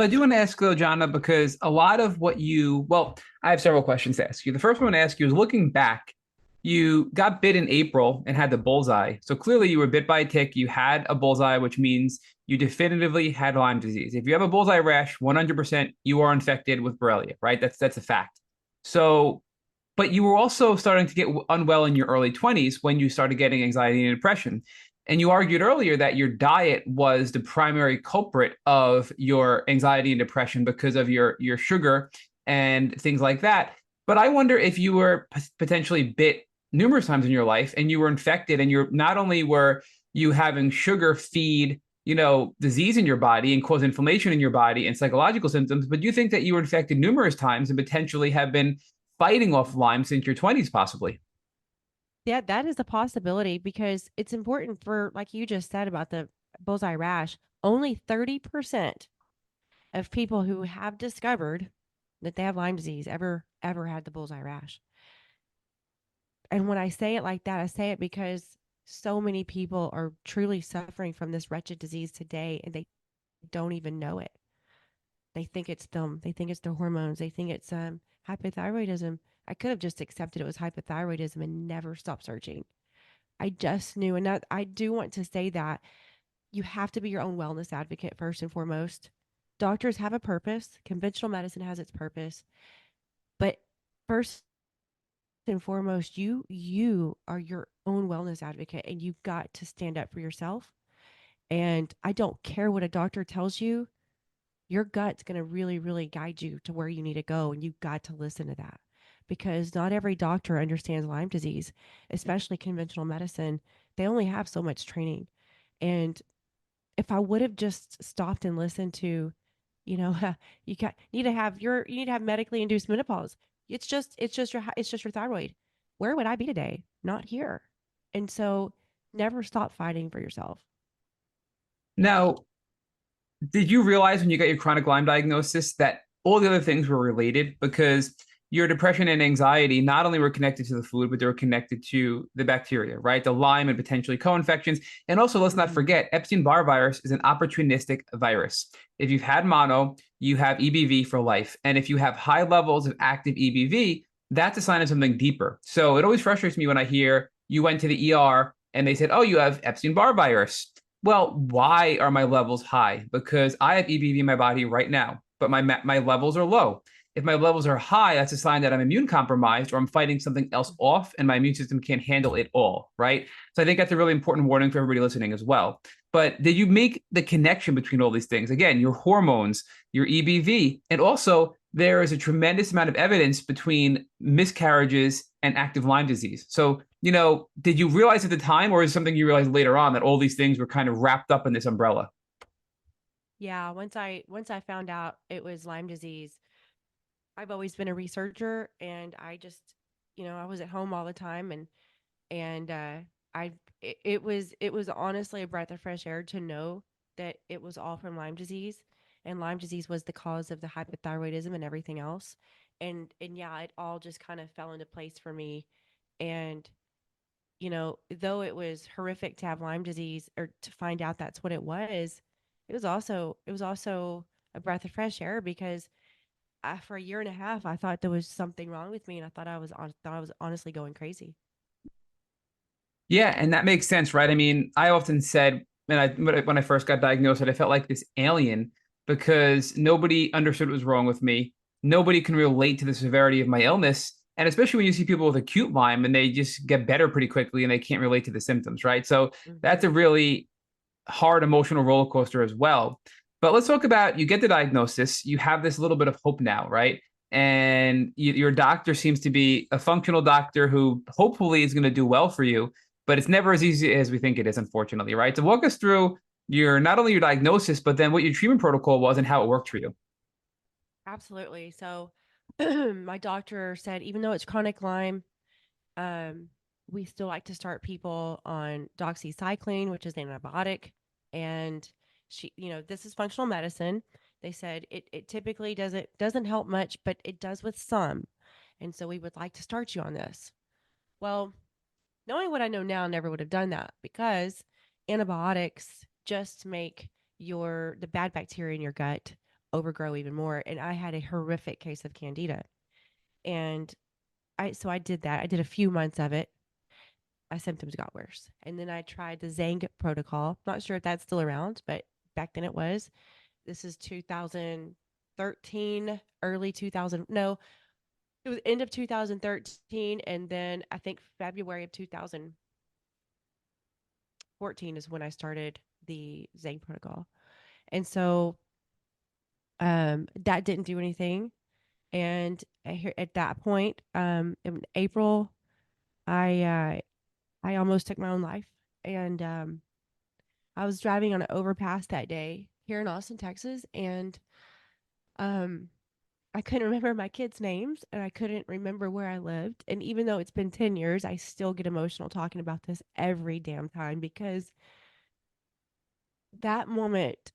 So I do want to ask though, Jana, because a lot of well, I have several questions to ask you. The first one I want to ask you is looking back, you got bit in April and had the bullseye. So clearly you were bit by a tick, you had a bullseye, which means you definitively had Lyme disease. If you have a bullseye rash, 100% you are infected with Borrelia, right? That's a fact. So, but you were also starting to get unwell in your early 20s when you started getting anxiety and depression. And you argued earlier that your diet was the primary culprit of your anxiety and depression because of your sugar and things like that. But I wonder if you were potentially bit numerous times in your life and you were infected and you're not only were you having sugar feed, disease in your body and cause inflammation in your body and psychological symptoms, but you think that you were infected numerous times and potentially have been fighting off Lyme since your 20s, possibly. Yeah, that is a possibility because it's important for, like you just said about the bullseye rash, only 30% of people who have discovered that they have Lyme disease ever had the bullseye rash. And when I say it like that, I say it because so many people are truly suffering from this wretched disease today and they don't even know it. They think it's them. They think it's their hormones. They think it's hypothyroidism. I could have just accepted it was hypothyroidism and never stopped searching. I just knew. And that, I do want to say that you have to be your own wellness advocate first and foremost. Doctors have a purpose, conventional medicine has its purpose. But first and foremost, you are your own wellness advocate and you've got to stand up for yourself. And I don't care what a doctor tells you, your gut's going to really, really guide you to where you need to go. And you've got to listen to that because not every doctor understands Lyme disease, especially conventional medicine. They only have so much training. And if I would have just stopped and listened to, you know, you need to have medically induced menopause. It's just your thyroid. Where would I be today? Not here. And so never stop fighting for yourself. Now, did you realize when you got your chronic Lyme diagnosis that all the other things were related? Because your depression and anxiety not only were connected to the food, but they were connected to the bacteria, right? The Lyme and potentially co-infections. And also, let's not Mhm. forget, Epstein-Barr virus is an opportunistic virus. If you've had mono, you have EBV for life. And if you have high levels of active EBV, that's a sign of something deeper. So it always frustrates me when I hear you went to the ER and they said, oh, you have Epstein-Barr virus. Well, why are my levels high? Because I have EBV in my body right now, but my levels are low. If my levels are high, that's a sign that I'm immune compromised or I'm fighting something else off and my immune system can't handle it all, right? So I think that's a really important warning for everybody listening as well. But did you make the connection between all these things? Again, your hormones, your EBV, and also there is a tremendous amount of evidence between miscarriages and active Lyme disease. So, did you realize at the time, or is it something you realized later on that all these things were kind of wrapped up in this umbrella? Yeah, once I found out it was Lyme disease, I've always been a researcher and I just, I was at home all the time and I it was honestly a breath of fresh air to know that it was all from Lyme disease and Lyme disease was the cause of the hypothyroidism and everything else. And yeah, it all just kind of fell into place for me. And though it was horrific to have Lyme disease or to find out that's what it was also a breath of fresh air because for a year and a half I thought there was something wrong with me and I thought I was honestly going crazy. Yeah, and that makes sense, right? I mean, I often said when I first got diagnosed that I felt like this alien because nobody understood what was wrong with me. Nobody can relate to the severity of my illness. And especially when you see people with acute Lyme and they just get better pretty quickly and they can't relate to the symptoms, right? So that's Hmm. a really hard emotional roller coaster as well. But let's talk about you get the diagnosis, you have this little bit of hope now, right? And your doctor seems to be a functional doctor who hopefully is going to do well for you, but it's never as easy as we think it is, unfortunately, right? So walk us through your not only your diagnosis, but then what your treatment protocol was and how it worked for you. Absolutely. So my doctor said even though it's chronic Lyme, um we still like to start people on doxycycline, which is an antibiotic. And this is functional medicine. They said it typically doesn't help much, but it does with some. And so we would like to start you on this. Well, knowing what I know now, I never would have done that because antibiotics just make the bad bacteria in your gut overgrow even more. And I had a horrific case of candida. And I did that. I did a few months of it. My symptoms got worse. And then I tried the Zang protocol. Not sure if that's still around, but back then it was. This is 2013, early 2000. No, it was end of 2013. And then I think February of 2014 is when I started the Zang protocol. And so that didn't do anything. And at that point, in April, I almost took my own life. And I was driving on an overpass that day here in Austin, Texas, and um, I couldn't remember my kids' names and I couldn't remember where I lived. And even though it's been 10 years, I still get emotional talking about this every damn time because that moment,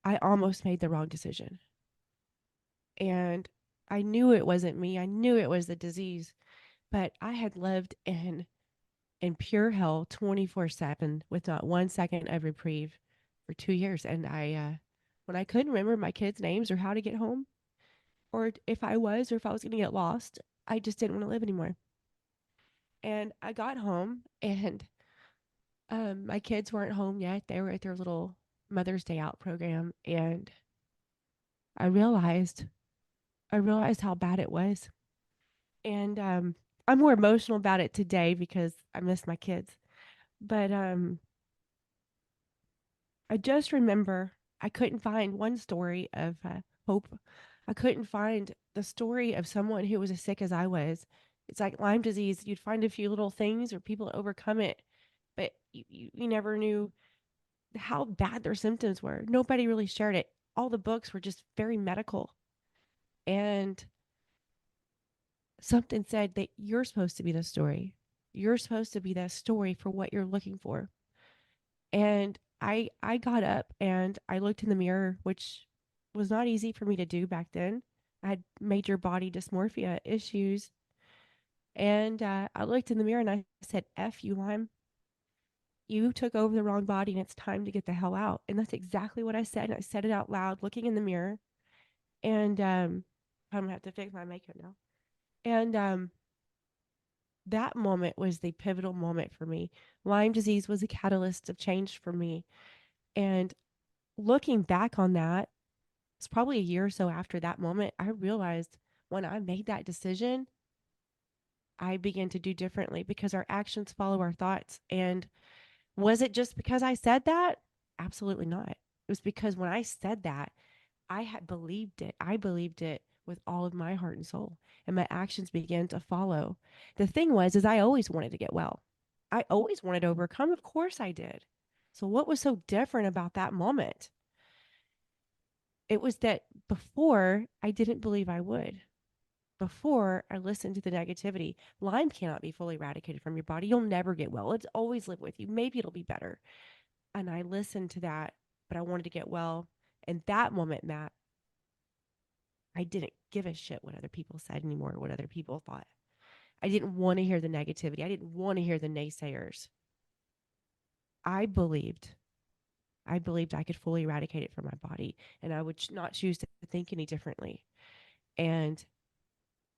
I almost made the wrong decision. And I knew it wasn't me. I knew it was the disease, but I had lived in pure hell 24/7 with not 1 second of reprieve for 2 years. And when I couldn't remember my kids' names or how to get home, or if I was, or if I was going to get lost, I just didn't want to live anymore. And I got home, and my kids weren't home yet. They were at their little Mother's Day Out program. And I realized, I realized how bad it was. And I'm more emotional about it today because I miss my kids. But I just remember I couldn't find one story of hope. I couldn't find the story of someone who was as sick as I was. It's like Lyme disease. You'd find a few little things or people overcome it, but you never knew how bad their symptoms were. Nobody really shared it. All the books were just very medical. And something said that you're supposed to be the story. You're supposed to be that story for what you're looking for. And I got up and I looked in the mirror, which was not easy for me to do back then. I had major body dysmorphia issues. And I looked in the mirror and I said, F you, Lyme. You took over the wrong body and it's time to get the hell out. And that's exactly what I said. And I said it out loud, looking in the mirror. And I'm going to have to fix my makeup now. And that moment was the pivotal moment for me. Lyme disease was a catalyst of change for me. And looking back on that, it's probably a year or so after that moment, I realized when I made that decision, I began to do differently because our actions follow our thoughts. And was it just because I said that? Absolutely not. It was because when I said that, I had believed it. I believed it with all of my heart and soul, and my actions began to follow. The thing was, is I always wanted to get well. I always wanted to overcome. Of course I did. So what was so different about that moment? It was that before I didn't believe I would. Before I listened to the negativity, Lyme cannot be fully eradicated from your body. You'll never get well. It's always live with you. Maybe it'll be better. And I listened to that, but I wanted to get well. And that moment, Matt, I didn't give a shit what other people said anymore, what other people thought. I didn't want to hear the negativity. I didn't want to hear the naysayers. I believed I could fully eradicate it from my body, and I would not choose to think any differently. And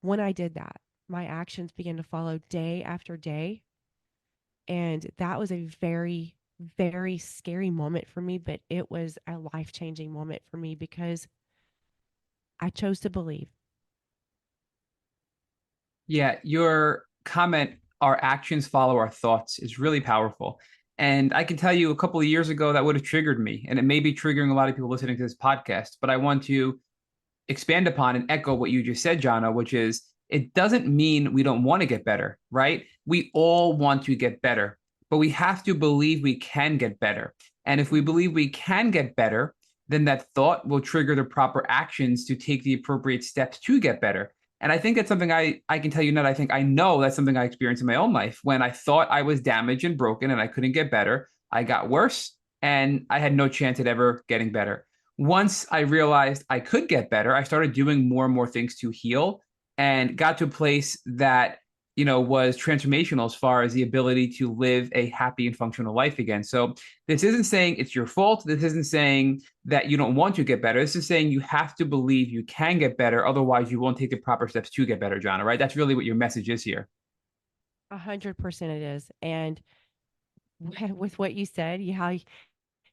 when I did that, my actions began to follow day after day. And that was a very, very scary moment for me, but it was a life changing moment for me because I chose to believe. Yeah, your comment, our actions follow our thoughts, is really powerful. And I can tell you a couple of years ago that would have triggered me, and it may be triggering a lot of people listening to this podcast, but I want to expand upon and echo what you just said, Janna, which is it doesn't mean we don't want to get better, right? We all want to get better, but we have to believe we can get better. And if we believe we can get better, then that thought will trigger the proper actions to take the appropriate steps to get better. And I think that's something I can tell you that I think I know that's something I experienced in my own life. When I thought I was damaged and broken and I couldn't get better, I got worse and I had no chance at ever getting better. Once I realized I could get better, I started doing more and more things to heal and got to a place that was transformational as far as the ability to live a happy and functional life again. So this isn't saying it's your fault. This isn't saying that you don't want to get better. This is saying you have to believe you can get better. Otherwise, you won't take the proper steps to get better, Jonna, right? That's really what your message is here. 100% it is. And with what you said, how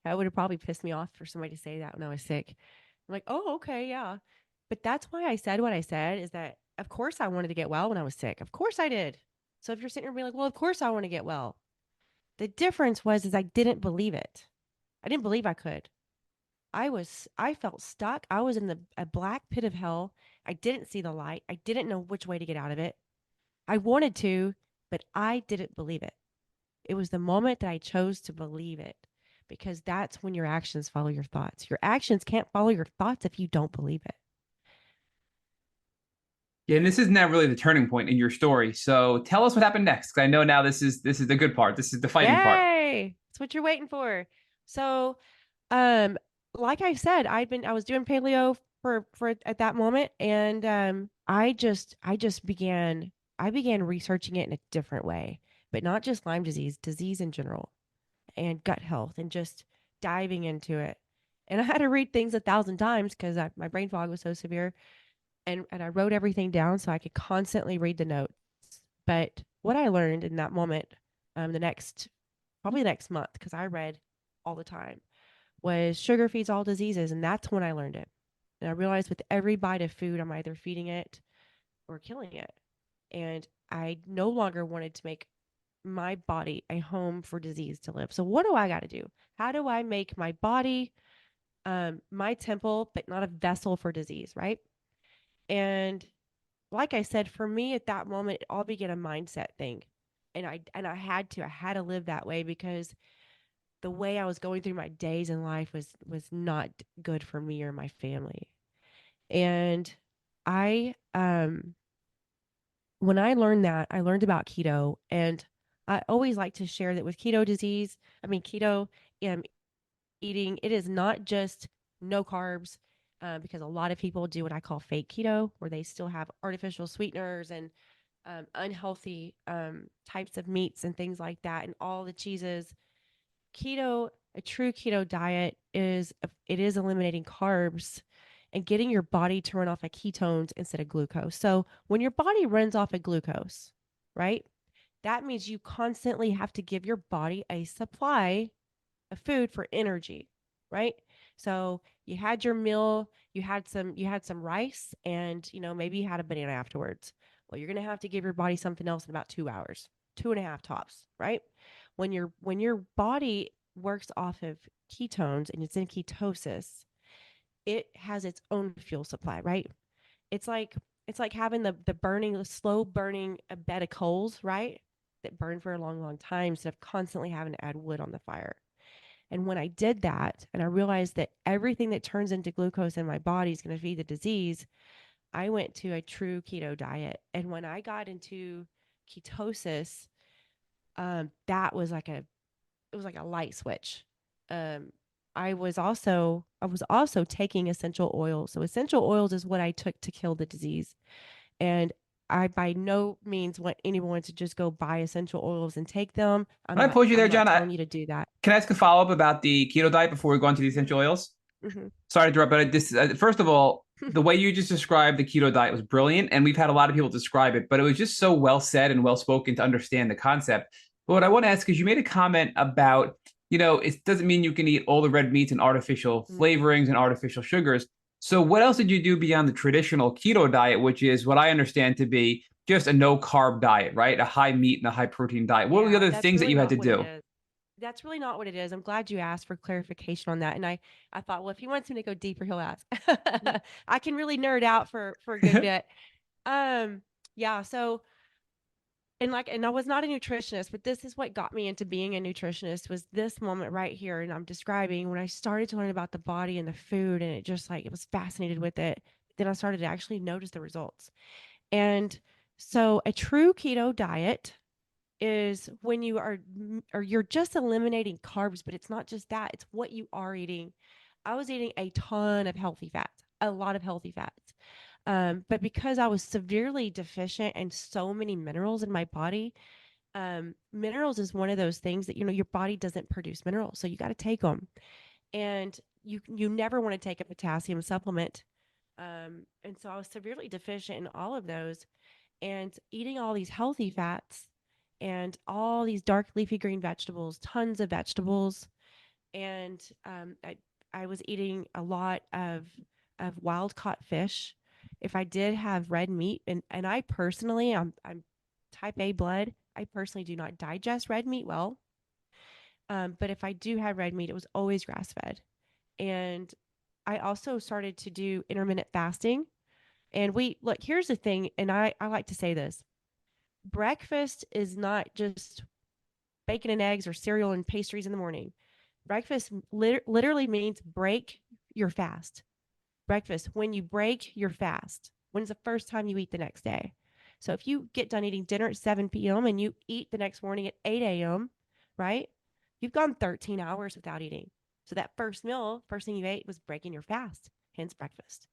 that would have probably pissed me off for somebody to say that when I was sick. I'm like, oh, okay, yeah. But that's why I said what I said, is that of course I wanted to get well when I was sick. Of course I did. So if you're sitting here being like, well, of course I want to get well. The difference was is I didn't believe it. I didn't believe I could. I felt stuck. I was in a black pit of hell. I didn't see the light. I didn't know which way to get out of it. I wanted to, but I didn't believe it. It was the moment that I chose to believe it, because that's when your actions follow your thoughts. Your actions can't follow your thoughts if you don't believe it. Yeah, and this is now really the turning point in your story. So tell us what happened next. 'Cause I know now this is the good part. This is the fighting part. Yay! That's what you're waiting for. So, um, like I said, I was doing paleo for at that moment, and I began researching it in a different way, but not just Lyme disease in general, and gut health, and just diving into it. And I had to read things 1,000 times because my brain fog was so severe, and I wrote everything down so I could constantly read the notes. But what I learned in that moment, probably the next month, because I read all the time, was sugar feeds all diseases, and that's when I learned it. And I realized with every bite of food, I'm either feeding it or killing it. And I no longer wanted to make my body a home for disease to live. So what do I got to do? How do I make my body my temple, but not a vessel for disease, right? And like I said, for me at that moment, it all began a mindset thing. And I had to live that way, because the way I was going through my days in life was not good for me or my family. And I when I learned that, I learned about keto, and I always like to share that with keto um, eating, it is not just no carbs, because a lot of people do what I call fake keto, where they still have artificial sweeteners and unhealthy types of meats and things like that, and all the cheeses. A true keto diet is eliminating carbs and getting your body to run off of ketones instead of glucose. So when your body runs off of glucose, right, that means you constantly have to give your body a supply of food for energy, right? So you had your meal, you had some rice, and maybe you had a banana afterwards. Well, you're gonna have to give your body something else in about 2 hours, 2.5 tops, right? When your body works off of ketones and it's in ketosis, it has its own fuel supply, right? It's like it's like having the slow burning a bed of coals, right? That burn for a long, long time, instead of constantly having to add wood on the fire. And when I did that, and I realized that everything that turns into glucose in my body is going to feed the disease, I went to a true keto diet. And when I got into ketosis, that was it was like a light switch. Um, I was also taking essential oils. So essential oils is what I took to kill the disease. And I by no means want anyone to just go buy essential oils and take them. Can I pause you I'm there, not John? telling you to do that. Can I ask a follow up about the keto diet before we go into the essential oils? Hmm. Sorry to interrupt, but first of all, the way you just described the keto diet was brilliant, and we've had a lot of people describe it, but it was just so well said and well spoken to understand the concept. But what I want to ask is, you made a comment about, it doesn't mean you can eat all the red meats and artificial Mm-mm. flavorings and artificial sugars. So what else did you do beyond the traditional keto diet, which is what I understand to be just a no carb diet, right? A high meat and a high protein diet. What were the Yeah, other that's things that really you had not to what it do? is. That's really not what it is. I'm glad you asked for clarification on that. And I thought, well, if he wants me to go deeper, he'll ask. I can really nerd out for a good bit. Um, yeah, so and I was not a nutritionist, but this is what got me into being a nutritionist, was this moment right here. And I'm describing when I started to learn about the body and the food, and it just like it was fascinated with it. Then I started to actually notice the results. And so a true keto diet is when you are, or you're just eliminating carbs, but it's not just that, it's what you are eating. I was eating a ton of healthy fats, a lot of healthy fats. But because I was severely deficient in so many minerals in my body, minerals is one of those things that, your body doesn't produce minerals. So you got to take them. And you never want to take a potassium supplement. And so I was severely deficient in all of those, and eating all these healthy fats and all these dark leafy green vegetables, tons of vegetables. And I was eating a lot of wild caught fish. If I did have red meat, and I personally, I'm type A blood. I personally do not digest red meat well. But if I do have red meat, it was always grass fed. And I also started to do intermittent fasting. And we look, here's the thing, and I like to say this: breakfast is not just bacon and eggs or cereal and pastries in the morning. Breakfast literally means break your fast. Breakfast, when you break your fast, when's the first time you eat the next day? So if you get done eating dinner at 7 p.m. and you eat the next morning at 8 a.m., right? You've gone 13 hours without eating. So that first meal, first thing you ate was breaking your fast, hence breakfast.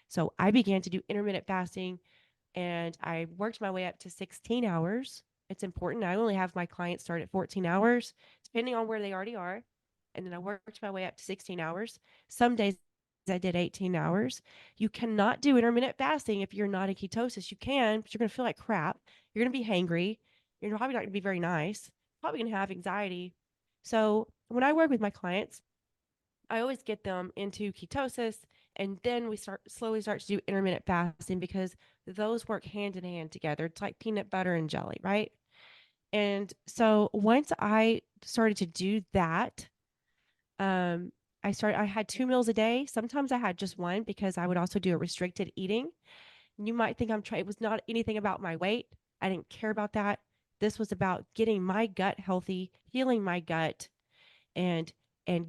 So I began to do intermittent fasting, and I worked my way up to 16 hours. It's important. I only have my clients start at 14 hours, depending on where they already are. And then I worked my way up to 16 hours. Some days I did 18 hours. You cannot do intermittent fasting if you're not in ketosis. You can, but you're going to feel like crap. You're going to be hangry. You're probably not going to be very nice. Probably going to have anxiety. So when I work with my clients, I always get them into ketosis, and then we slowly start to do intermittent fasting because those work hand in hand together. It's like peanut butter and jelly, right? And so once I started to do that, um, I had 2 meals a day. Sometimes I had just one because I would also do a restricted eating. You might think I'm trying, it was not anything about my weight. I didn't care about that. This was about getting my gut healthy, healing my gut, and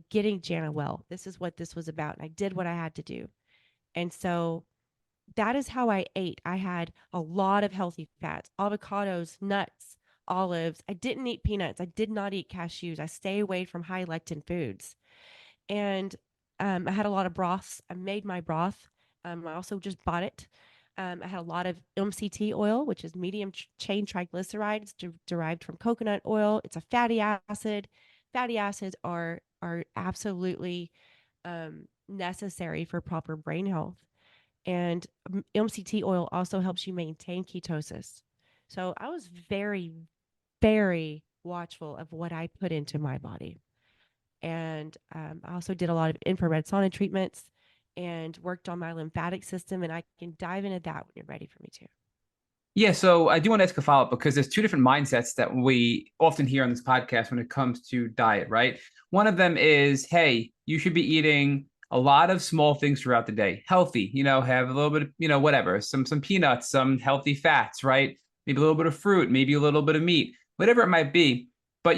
getting Janna well. This is what this was about. And I did what I had to do. And so that is how I ate. I had a lot of healthy fats, avocados, nuts, olives. I didn't eat peanuts. I did not eat cashews. I stay away from high lectin foods. And I had a lot of broths. I made my broth. I also just bought it. I had a lot of MCT oil, which is medium chain triglycerides derived from coconut oil. It's a fatty acid. Fatty acids are absolutely necessary for proper brain health. And MCT oil also helps you maintain ketosis. So I was very, very watchful of what I put into my body. And I also did a lot of infrared sauna treatments and worked on my lymphatic system. And I can dive into that when you're ready for me to. Yeah, so I do want to ask a follow-up because there's two different mindsets that we often hear on this podcast when it comes to diet, right? One of them is, hey, you should be eating a lot of small things throughout the day, healthy, have a little bit of, whatever, some peanuts, some healthy fats, right? Maybe a little bit of fruit, maybe a little bit of meat, whatever it might be. But,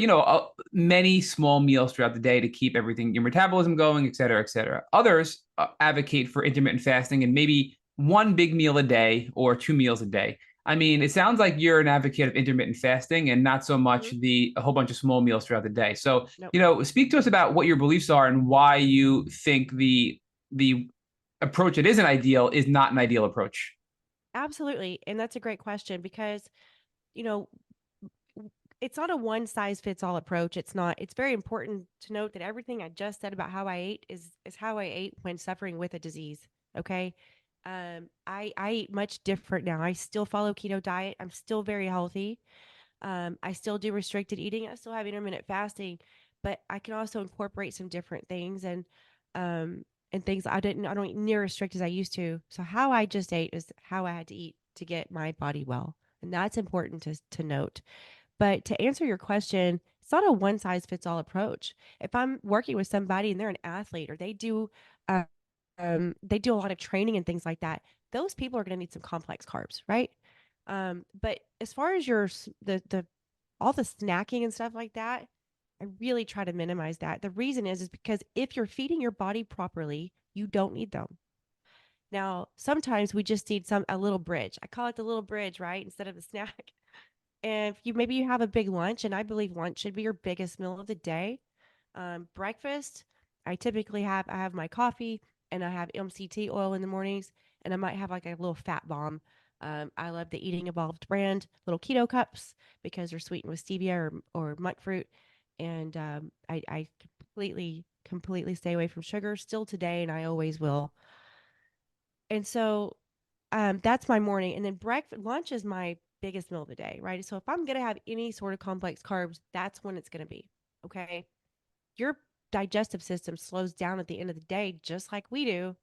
many small meals throughout the day to keep everything, your metabolism going, et cetera, et cetera. Others advocate for intermittent fasting and maybe one big meal a day or 2 meals a day. I mean, it sounds like you're an advocate of intermittent fasting and not so much Mm-hmm. a whole bunch of small meals throughout the day. So, Nope. speak to us about what your beliefs are and why you think the approach that isn't ideal is not an ideal approach. Absolutely. And that's a great question because, you know, it's not a one size fits all approach. It's not. It's very important to note that everything I just said about how I ate is how I ate when suffering with a disease. Okay. I eat much different now. I still follow keto diet. I'm still very healthy. I still do restricted eating. I still have intermittent fasting, but I can also incorporate some different things and things I don't eat near as strict as I used to. So how I just ate is how I had to eat to get my body well. And that's important to note. But to answer your question, it's not a one size fits all approach. If I'm working with somebody and they're an athlete or uh, they do a lot of training and things like that, those people are going to need some complex carbs, right? But as far as the all the snacking and stuff like that, I really try to minimize that. The reason is because if you're feeding your body properly, you don't need them. Now, sometimes we just need a little bridge. I call it the little bridge, right? Instead of the snack. And if you maybe you have a big lunch, and I believe lunch should be your biggest meal of the day. Breakfast, I have my coffee and I have MCT oil in the mornings, and I might have like a little fat bomb. I love the Eating Evolved brand little keto cups because they're sweetened with stevia or monk fruit, and I completely stay away from sugar still today, and I always will. And so that's my morning. And then lunch is my biggest meal of the day, right? So if I'm going to have any sort of complex carbs, that's when it's going to be. Okay. Your digestive system slows down at the end of the day, just like we do.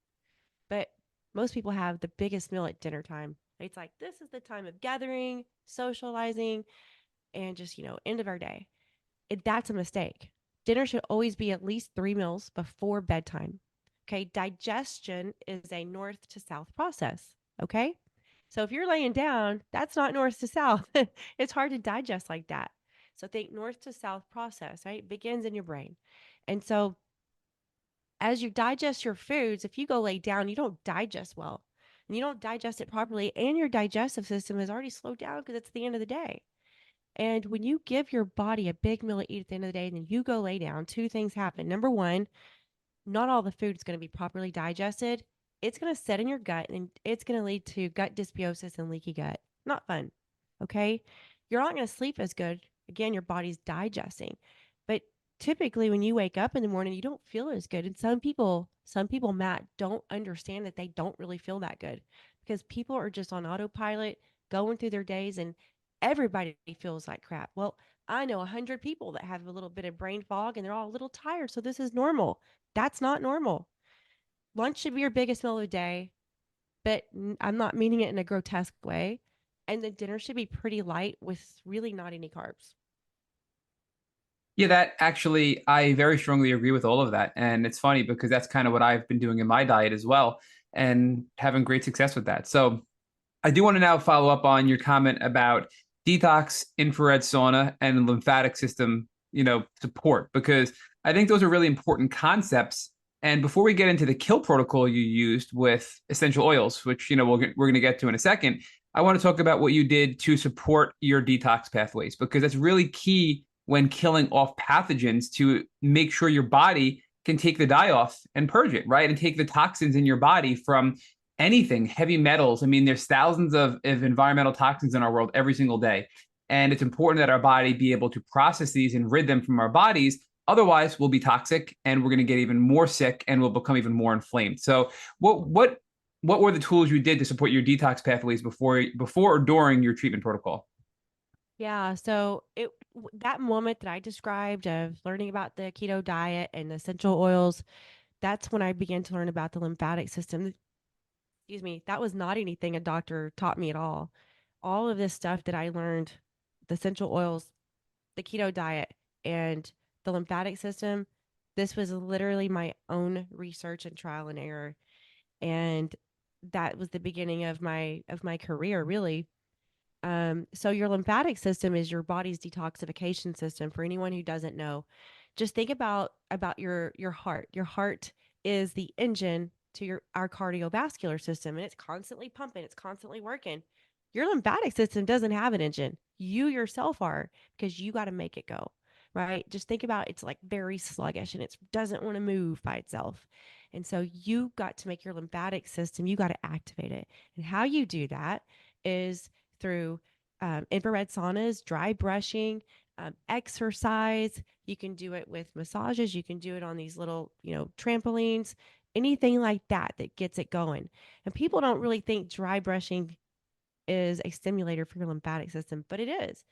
But most people have the biggest meal at dinner time. It's like, this is the time of gathering, socializing, and just, end of our day. That's a mistake. Dinner should always be at least 3 meals before bedtime. Okay. Digestion is a north to south process. Okay. So if you're laying down, that's not north to south. It's hard to digest like that. So think north to south process, right? It begins in your brain. And so as you digest your foods, if you go lay down, you don't digest well and you don't digest it properly. And your digestive system has already slowed down because it's the end of the day. And when you give your body a big meal to eat at the end of the day, and then you go lay down, two things happen. Number one, not all the food is going to be properly digested. It's going to set in your gut and it's going to lead to gut dysbiosis and leaky gut. Not fun. Okay. You're not going to sleep as good. Again, your body's digesting. But typically when you wake up in the morning, you don't feel as good. And some people, Matt, don't understand that they don't really feel that good because people are just on autopilot going through their days and everybody feels like crap. Well, I know 100 people that have a little bit of brain fog and they're all a little tired. So this is normal. That's not normal. Lunch should be your biggest meal of the day, but I'm not meaning it in a grotesque way. And the dinner should be pretty light with really not any carbs. Yeah, that actually, I very strongly agree with all of that. And it's funny because that's kind of what I've been doing in my diet as well and having great success with that. So I do want to now follow up on your comment about detox, infrared sauna, and lymphatic system, support, because I think those are really important concepts. And before we get into the kill protocol you used with essential oils, which, we're going to get to in a second, I want to talk about what you did to support your detox pathways, because that's really key when killing off pathogens to make sure your body can take the dye off and purge it, right? And take the toxins in your body from anything, heavy metals. I mean, there's thousands of environmental toxins in our world every single day. And it's important that our body be able to process these and rid them from our bodies. Otherwise, we'll be toxic and we're going to get even more sick and we'll become even more inflamed. So what were the tools you did to support your detox pathways before or during your treatment protocol? Yeah, so that moment that I described of learning about the keto diet and essential oils, that's when I began to learn about the lymphatic system. Excuse me, that was not anything a doctor taught me at all. All of this stuff that I learned, the essential oils, the keto diet, and the lymphatic system, this was literally my own research and trial and error. And that was the beginning of my career, really. So your lymphatic system is your body's detoxification system. For anyone who doesn't know, just think about your heart. Your heart is the engine to our cardiovascular system, and it's constantly pumping. It's constantly working. Your lymphatic system doesn't have an engine. You yourself are, because you got to make it go. Right? Just think about it's like very sluggish and it doesn't want to move by itself. And so you got to make your lymphatic system, you got to activate it. And how you do that is through infrared saunas, dry brushing, exercise. You can do it with massages. You can do it on these little, trampolines, anything like that that gets it going. And people don't really think dry brushing is a stimulator for your lymphatic system, but it is.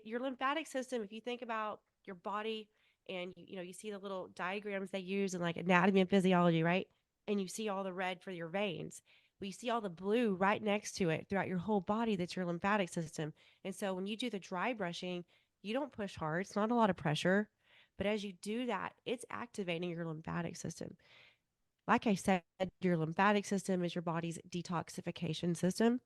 Your lymphatic system, if you think about your body and you see the little diagrams they use in like anatomy and physiology, right? And you see all the red for your veins. We see all the blue right next to it throughout your whole body. That's your lymphatic system. And so when you do the dry brushing, you don't push hard. It's not a lot of pressure. But as you do that, it's activating your lymphatic system. Like I said, your lymphatic system is your body's detoxification system.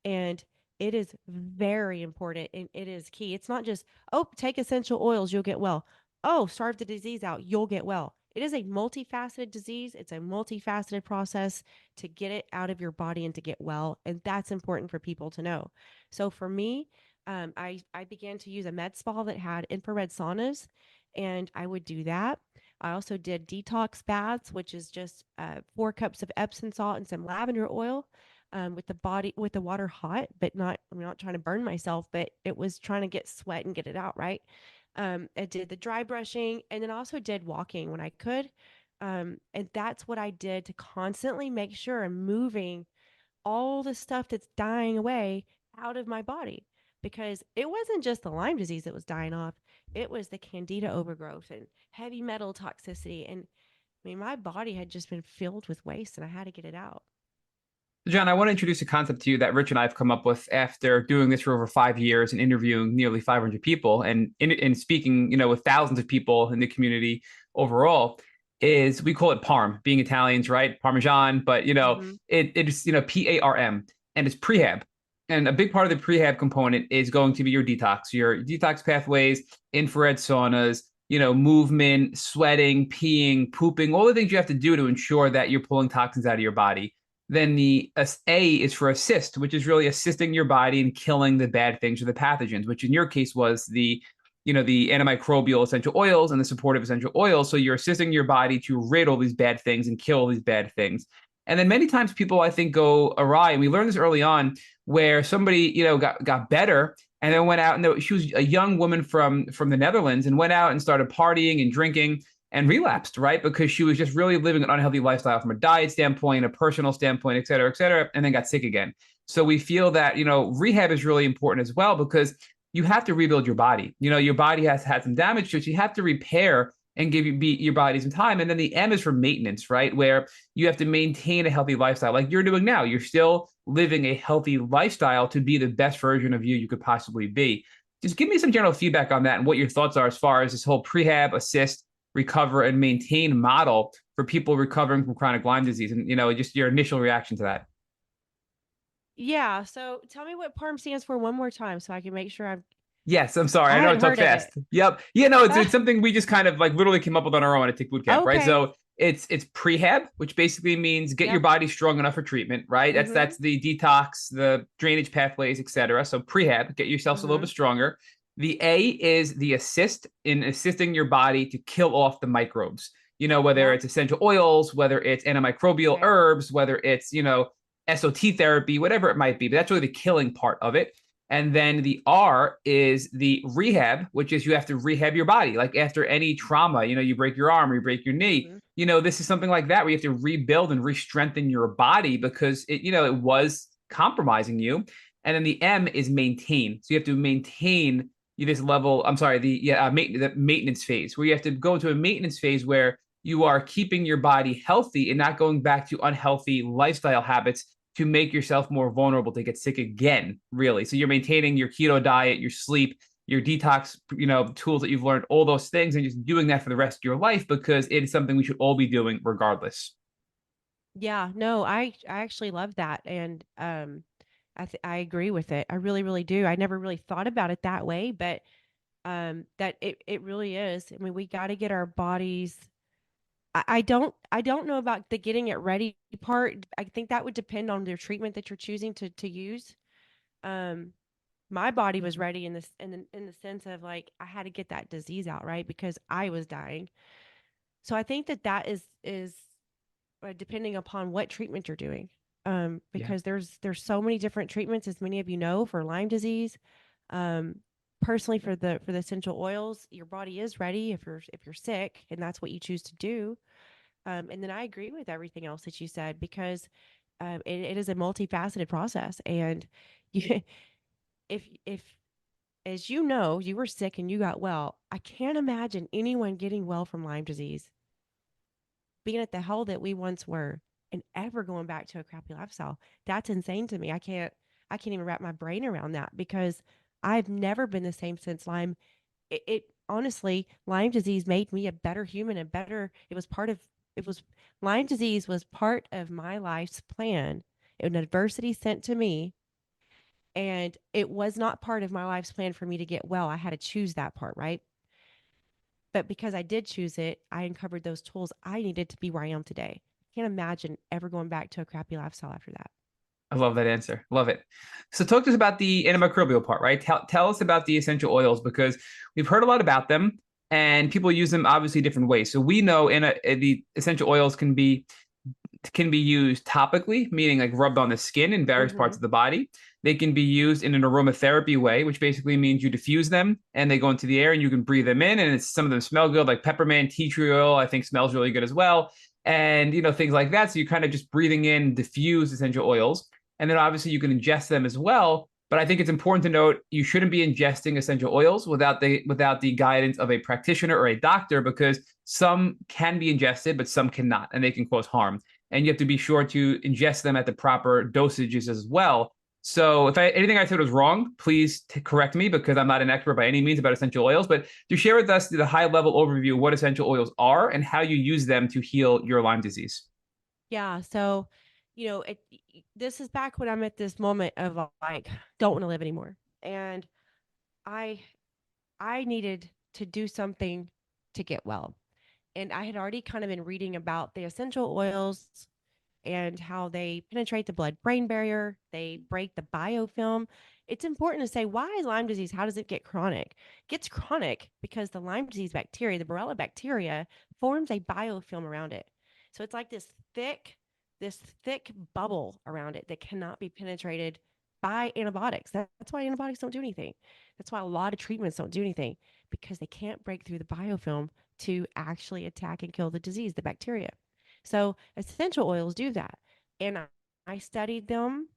And it is very important and it is key. It's not just, oh, take essential oils, you'll get well. Oh, starve the disease out, you'll get well. it is a multifaceted disease. It's a multifaceted process to get it out of your body and to get well. And that's important for people to know. So for me, I began to use a med spa that had infrared saunas, and I would do that. I also did detox baths, which is just 4 cups of Epsom salt and some lavender oil, with the water hot, but not, I'm not trying to burn myself, but it was trying to get sweat and get it out, right? I did the dry brushing, and then also did walking when I could. And that's what I did to constantly make sure I'm moving all the stuff that's dying away out of my body, because it wasn't just the Lyme disease that was dying off. It was the candida overgrowth and heavy metal toxicity. And I mean, my body had just been filled with waste and I had to get it out. John, I want to introduce a concept to you that Rich and I have come up with after doing this for over 5 years and interviewing nearly 500 people and speaking, with thousands of people in the community overall. Is we call it PARM, being Italians, right? Parmesan, but Mm-hmm. it is PARM, and it's prehab. And a big part of the prehab component is going to be your detox pathways, infrared saunas, movement, sweating, peeing, pooping, all the things you have to do to ensure that you're pulling toxins out of your body. Then the A is for assist, which is really assisting your body in killing the bad things or the pathogens, which in your case was the antimicrobial essential oils and the supportive essential oils. So you're assisting your body to rid all these bad things and kill all these bad things. And then many times people, I think, go awry. And we learned this early on where somebody, got better and then went out, and she was a young woman from the Netherlands, and went out and started partying and drinking and relapsed, right? Because she was just really living an unhealthy lifestyle from a diet standpoint, a personal standpoint, et cetera, and then got sick again. So we feel that, rehab is really important as well, because you have to rebuild your body. Your body has had some damage to it. So you have to repair and give your body some time. And then the M is for maintenance, right? Where you have to maintain a healthy lifestyle like you're doing now. You're still living a healthy lifestyle to be the best version of you could possibly be. Just give me some general feedback on that and what your thoughts are as far as this whole prehab, assist, recover, and maintain model for people recovering from chronic Lyme disease, and just your initial reaction to that. Yeah. So tell me what PARM stands for one more time so I can make sure Yes, I'm sorry. I I know I hadn't talk heard of fast. it. Yep. It's, Ah, it's something we just kind of like literally came up with on our own at Tick Boot Camp, right? okay. So it's prehab, which basically means get your Yep. body strong enough for treatment, right? Mm-hmm. That's the detox, the drainage pathways, etc. So prehab, get yourself a little Mm-hmm. bit stronger. The A is the assist, in assisting your body to kill off the microbes. Whether Yep. it's essential oils, whether it's antimicrobial Okay. herbs, whether it's SOT therapy, whatever it might be. But that's really the killing part of it. And then the R is the rehab, which is you have to rehab your body. Like after any trauma, you break your arm or you break your knee. Mm-hmm. This is something like that where you have to rebuild and re-strengthen your body because it was compromising you. And then the M is maintain. So you have to maintain this level. I'm sorry, the maintenance phase, where you have to go into a maintenance phase where you are keeping your body healthy and not going back to unhealthy lifestyle habits to make yourself more vulnerable to get sick again, really. So you're maintaining your keto diet, your sleep, your detox, tools that you've learned, all those things, and just doing that for the rest of your life because it is something we should all be doing regardless. Yeah. No, I actually love that, and I agree with it. I really really do. I never really thought about it that way, but that it really is. I mean, we got to get our bodies. I don't know about the getting it ready part. I think that would depend on the treatment that you're choosing to use. Um, my body was ready in this in the sense of like I had to get that disease out, right? Because I was dying. So I think that is depending upon what treatment you're doing. Yeah. Because there's so many different treatments, as many of you know, for Lyme disease. Um, personally, for the essential oils, your body is ready if you're sick, and that's what you choose to do. And then I agree with everything else that you said, because it is a multifaceted process, and you, if as you know, you were sick and you got well, I can't imagine anyone getting well from Lyme disease, being at the hell that we once were, and ever going back to a crappy lifestyle. That's insane to me. I can't even wrap my brain around that, because I've never been the same since Lyme. It honestly, Lyme disease made me a better human, and better. It was Lyme disease was part of my life's plan. An adversity sent to me, and it was not part of my life's plan for me to get well. I had to choose that part, right? But because I did choose it, I uncovered those tools I needed to be where I am today. I can't imagine ever going back to a crappy lifestyle after that. I love that answer. Love it. So talk to us about the antimicrobial part, right? Tell us about the essential oils because we've heard a lot about them and people use them obviously different ways. So we know the essential oils can be used topically, meaning like rubbed on the skin in various parts Mm-hmm. of the body. They can be used in an aromatherapy way, which basically means you diffuse them and they go into the air and you can breathe them in. And some of them smell good, like peppermint, tea tree oil, I think smells really good as well. And things like that. So you're kind of just breathing in diffused essential oils. And then obviously you can ingest them as well. But I think it's important to note you shouldn't be ingesting essential oils without the guidance of a practitioner or a doctor because some can be ingested, but some cannot, and they can cause harm and you have to be sure to ingest them at the proper dosages as well. So if anything I said was wrong, please correct me because I'm not an expert by any means about essential oils, but to share with us the high level overview of what essential oils are and how you use them to heal your Lyme disease. Yeah. So, this is back when I'm at this moment of like, don't want to live anymore. And I, I needed to do something to get well. And I had already kind of been reading about the essential oils and how they penetrate the blood brain barrier, they break the biofilm. It's important to say, why is Lyme disease? How does it get chronic? It gets chronic because the Lyme disease bacteria, the Borrelia bacteria, forms a biofilm around it. So it's like this thick bubble around it that cannot be penetrated by antibiotics. That's why antibiotics don't do anything. That's why a lot of treatments don't do anything because they can't break through the biofilm to actually attack and kill the disease, the bacteria. So essential oils do that. And I studied them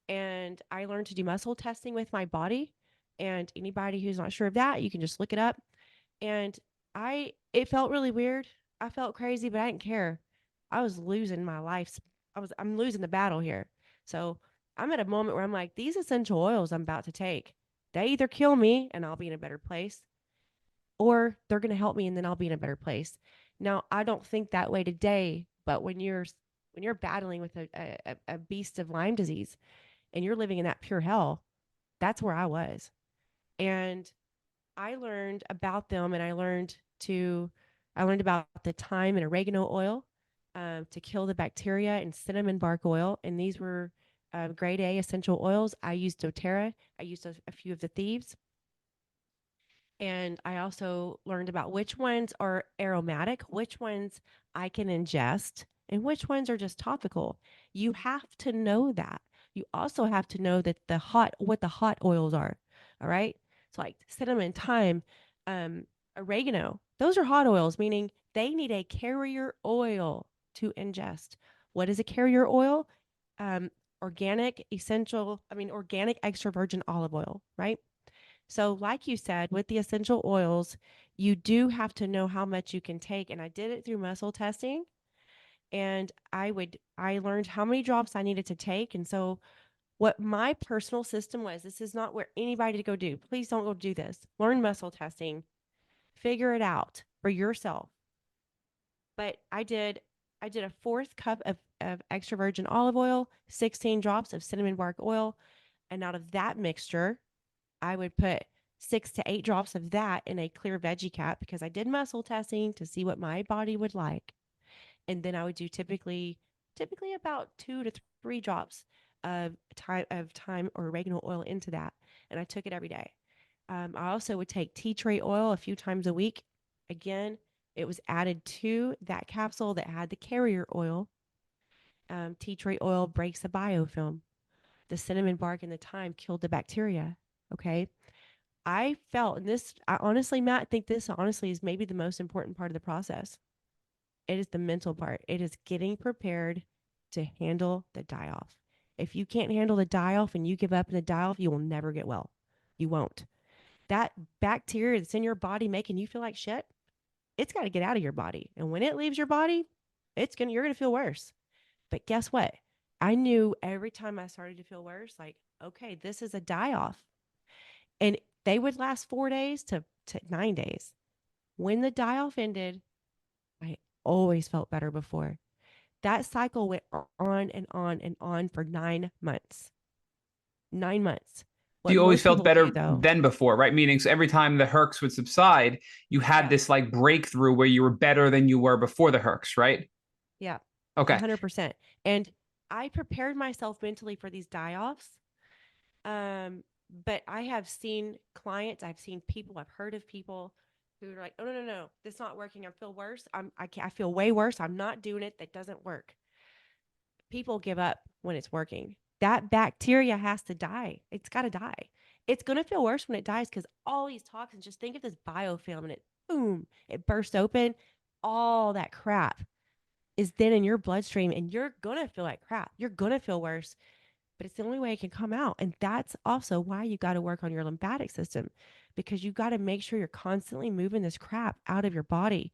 and I learned to do muscle testing with my body. And anybody who's not sure of that, you can just look it up. And it felt really weird. I felt crazy, but I didn't care. I was losing my life. I'm losing the battle here. So I'm at a moment where I'm like, these essential oils I'm about to take, they either kill me and I'll be in a better place, or they're going to help me and then I'll be in a better place. Now, I don't think that way today, but when you're battling with a beast of Lyme disease and you're living in that pure hell, that's where I was. And I learned about them and I learned about the thyme and oregano oil to kill the bacteria and cinnamon bark oil. And these were grade A essential oils. I used doTERRA. I used a few of the thieves. And I also learned about which ones are aromatic, which ones I can ingest, and which ones are just topical. You have to know that. You also have to know that what the hot oils are. All right. So like cinnamon, thyme, um, oregano, those are hot oils, meaning they need a carrier oil to ingest. What is a carrier oil? Um, organic extra virgin olive oil, right? So, like you said, with the essential oils, you do have to know how much you can take. And I did it through muscle testing. And I learned how many drops I needed to take. And so, what my personal system was, this is not where anybody to go do. Please don't go do this. Learn muscle testing, figure it out for yourself. But I did a fourth cup of extra virgin olive oil, 16 drops of cinnamon bark oil. And out of that mixture, I would put 6 to 8 drops of that in a clear veggie cap because I did muscle testing to see what my body would like. And then I would do typically about 2 to 3 drops of thyme or oregano oil into that. And I took it every day. I also would take tea tree oil a few times a week. Again, it was added to that capsule that had the carrier oil. Tea tree oil breaks the biofilm. The cinnamon bark and the thyme killed the bacteria. Okay. I felt, and this, I honestly, Matt, think this honestly is maybe the most important part of the process. It is the mental part. It is getting prepared to handle the die off. If you can't handle the die off and you give up in the die off, you will never get well. You won't. That bacteria that's in your body making you feel like shit, it's got to get out of your body. And when it leaves your body, you're gonna feel worse. But guess what? I knew every time I started to feel worse, like, okay, this is a die off. And they would last 4 days to 9 days. When the die off ended, I always felt better before. That cycle went on and on and on for 9 months. 9 months. So What you always most felt people do, better though. than before, right? Meaning, so every time the hercs would subside, you had Yeah. this like breakthrough where you were better than you were before the hercs, right? Yeah. Okay. 100%. And I prepared myself mentally for these die-offs. Um, but I have seen clients, I've seen people, I've heard of people who are like, "Oh, no, no, no, this is not working. I feel worse. I feel way worse. I'm not doing it. That doesn't work." People give up when it's working. That bacteria has to die. It's got to die. It's going to feel worse when it dies because all these toxins, just think of this biofilm and it, boom, it bursts open. All that crap is then in your bloodstream and you're going to feel like crap. You're going to feel worse, but it's the only way it can come out. And that's also why you got to work on your lymphatic system because you got to make sure you're constantly moving this crap out of your body.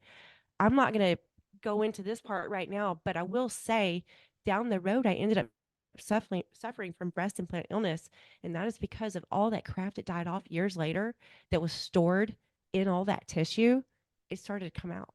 I'm not going to go into this part right now, but I will say down the road, I ended up suffering from breast implant illness. And that is because of all that crap that died off years later that was stored in all that tissue. It started to come out.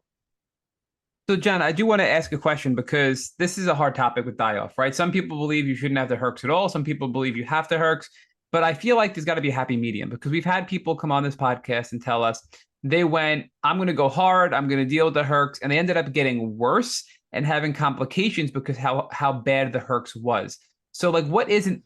So, John, I do want to ask a question because this is a hard topic with die off, right? Some people believe you shouldn't have the hercs at all. Some people believe you have the hercs. But I feel like there's got to be a happy medium because we've had people come on this podcast and tell us they went, I'm going to go hard, I'm going to deal with the hercs. And they ended up getting worse and having complications because how bad the hercs was. So, like, what isn't,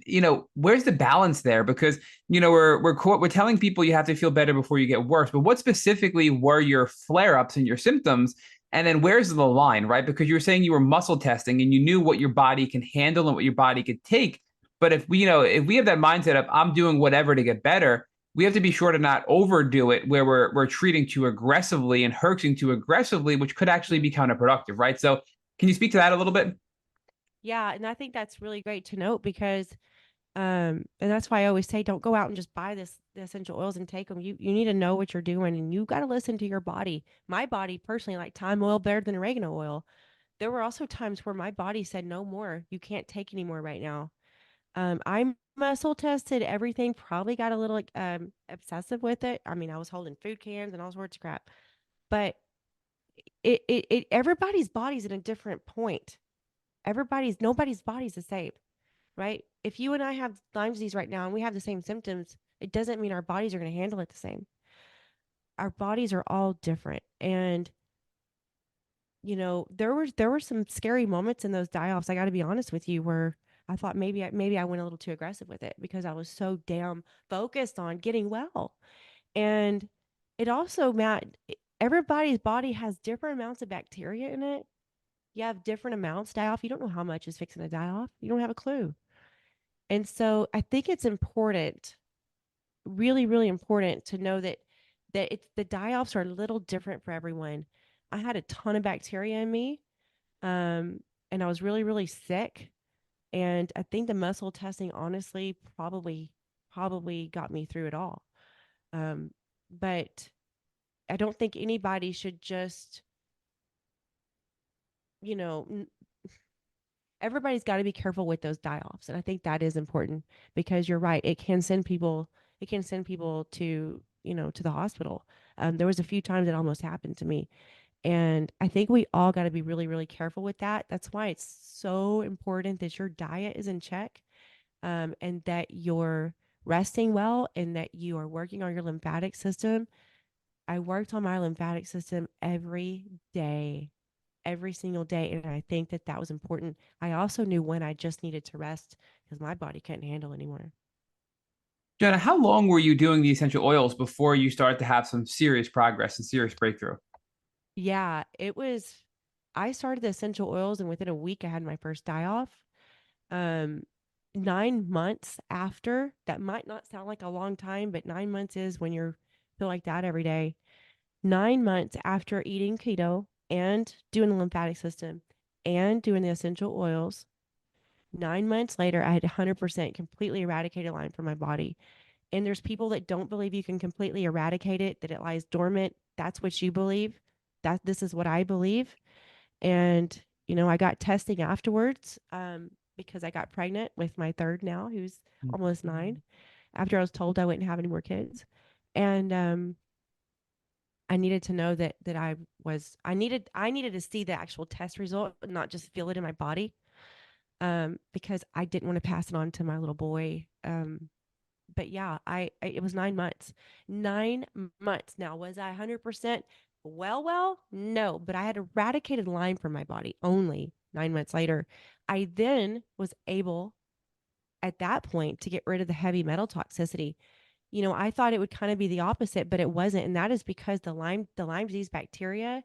where's the balance there? Because, we're telling people you have to feel better before you get worse. But what specifically were your flare ups and your symptoms? And then where's the line, right? Because you were saying you were muscle testing and you knew what your body can handle and what your body could take. But if we have that mindset of I'm doing whatever to get better, we have to be sure to not overdo it where we're treating too aggressively and hurting too aggressively, which could actually be counterproductive, right? So can you speak to that a little bit? Yeah. And I think that's really great to note because and that's why I always say don't go out and just buy the essential oils and take them. You need to know what you're doing and you got to listen to your body. My body personally like thyme oil better than oregano oil. There were also times where my body said no more. You can't take any more right now. I muscle tested everything, probably got a little like obsessive with it. I mean, I was holding food cans and all sorts of crap. But it everybody's body's in a different point. Nobody's body's the same, right? If you and I have Lyme disease right now and we have the same symptoms, it doesn't mean our bodies are going to handle it the same. Our bodies are all different. And there were some scary moments in those die-offs. I got to be honest with you, where I thought maybe I went a little too aggressive with it because I was so damn focused on getting well. And it also, Matt, everybody's body has different amounts of bacteria in it. You have different amounts die off. You don't know how much is fixing to die off. You don't have a clue. And so I think it's important, really, really important to know that it's the die-offs are a little different for everyone. I had a ton of bacteria in me, um, and I was really, really sick. And I think the muscle testing, honestly, probably got me through it all. Um, but I don't think anybody should just, you know, everybody's got to be careful with those die-offs, and I think that is important because you're right. It can send people to to the hospital. There was a few times it almost happened to me, and I think we all got to be really, really careful with that. That's why it's so important that your diet is in check, and that you're resting well and that you are working on your lymphatic system. I worked on my lymphatic system every single day. And I think that that was important. I also knew when I just needed to rest because my body couldn't handle anymore. Jenna, how long were you doing the essential oils before you started to have some serious progress and serious breakthrough? Yeah, I started the essential oils and within a week I had my first die off. Um, 9 months after, that might not sound like a long time, but 9 months is when you feel like that every day. 9 months after eating keto and doing the lymphatic system and doing the essential oils, 9 months later, I had 100% completely eradicated Lyme from my body. And there's people that don't believe you can completely eradicate it, that it lies dormant. That's what you believe. This is what I believe. And, I got testing afterwards because I got pregnant with my third now, who's almost 9, after I was told I wouldn't have any more kids. And I needed to know that I needed to see the actual test result, not just feel it in my body. Because I didn't want to pass it on to my little boy but yeah, it was 9 months. 9 months. Now, was I 100% well? No, but I had eradicated Lyme from my body only 9 months later. I then was able at that point to get rid of the heavy metal toxicity. I thought it would kind of be the opposite, but it wasn't. And that is because the Lyme disease bacteria,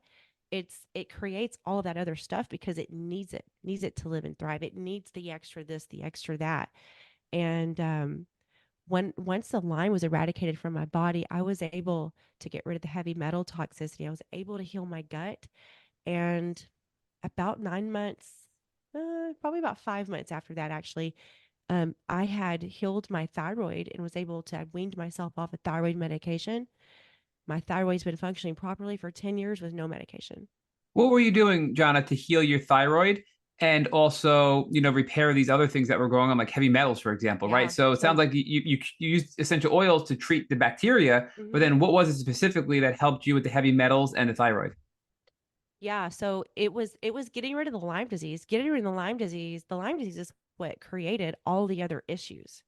it creates all of that other stuff because it needs it to live and thrive. It needs the extra this, the extra that. And once the Lyme was eradicated from my body, I was able to get rid of the heavy metal toxicity. I was able to heal my gut. And about 9 months, probably about 5 months after that, actually, I had healed my thyroid and was able to, I weaned myself off of thyroid medication. My thyroid's been functioning properly for 10 years with no medication. What were you doing, Jonna, to heal your thyroid and also, repair these other things that were going on, like heavy metals, for example, right? Yeah. So it sounds So, like you used essential oils to treat the bacteria, but mhm. then what was it specifically that helped you with the heavy metals and the thyroid? Yeah. So it was getting rid of the Lyme disease. Getting rid of the Lyme disease. The Lyme disease is what created all the other issues.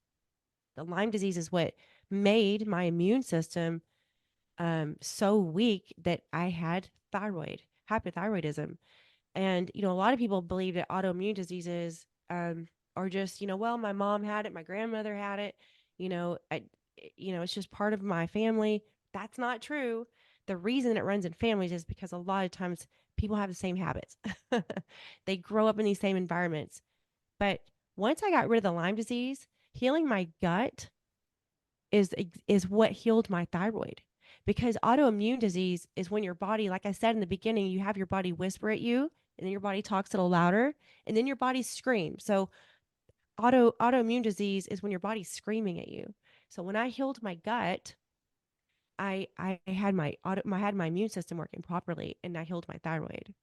The Lyme disease is what made my immune system so weak that I had hypothyroidism. And, a lot of people believe that autoimmune diseases are just, well, my mom had it, my grandmother had it, it's just part of my family. That's not true. The reason it runs in families is because a lot of times people have the same habits. They grow up in these same environments. But once I got rid of the Lyme disease, healing my gut is what healed my thyroid. Because autoimmune disease is when your body, like I said in the beginning, you have your body whisper at you, and then your body talks a little louder, and then your body screams. So autoimmune disease is when your body's screaming at you. So when I healed my gut, I had my immune system working properly, and I healed my thyroid.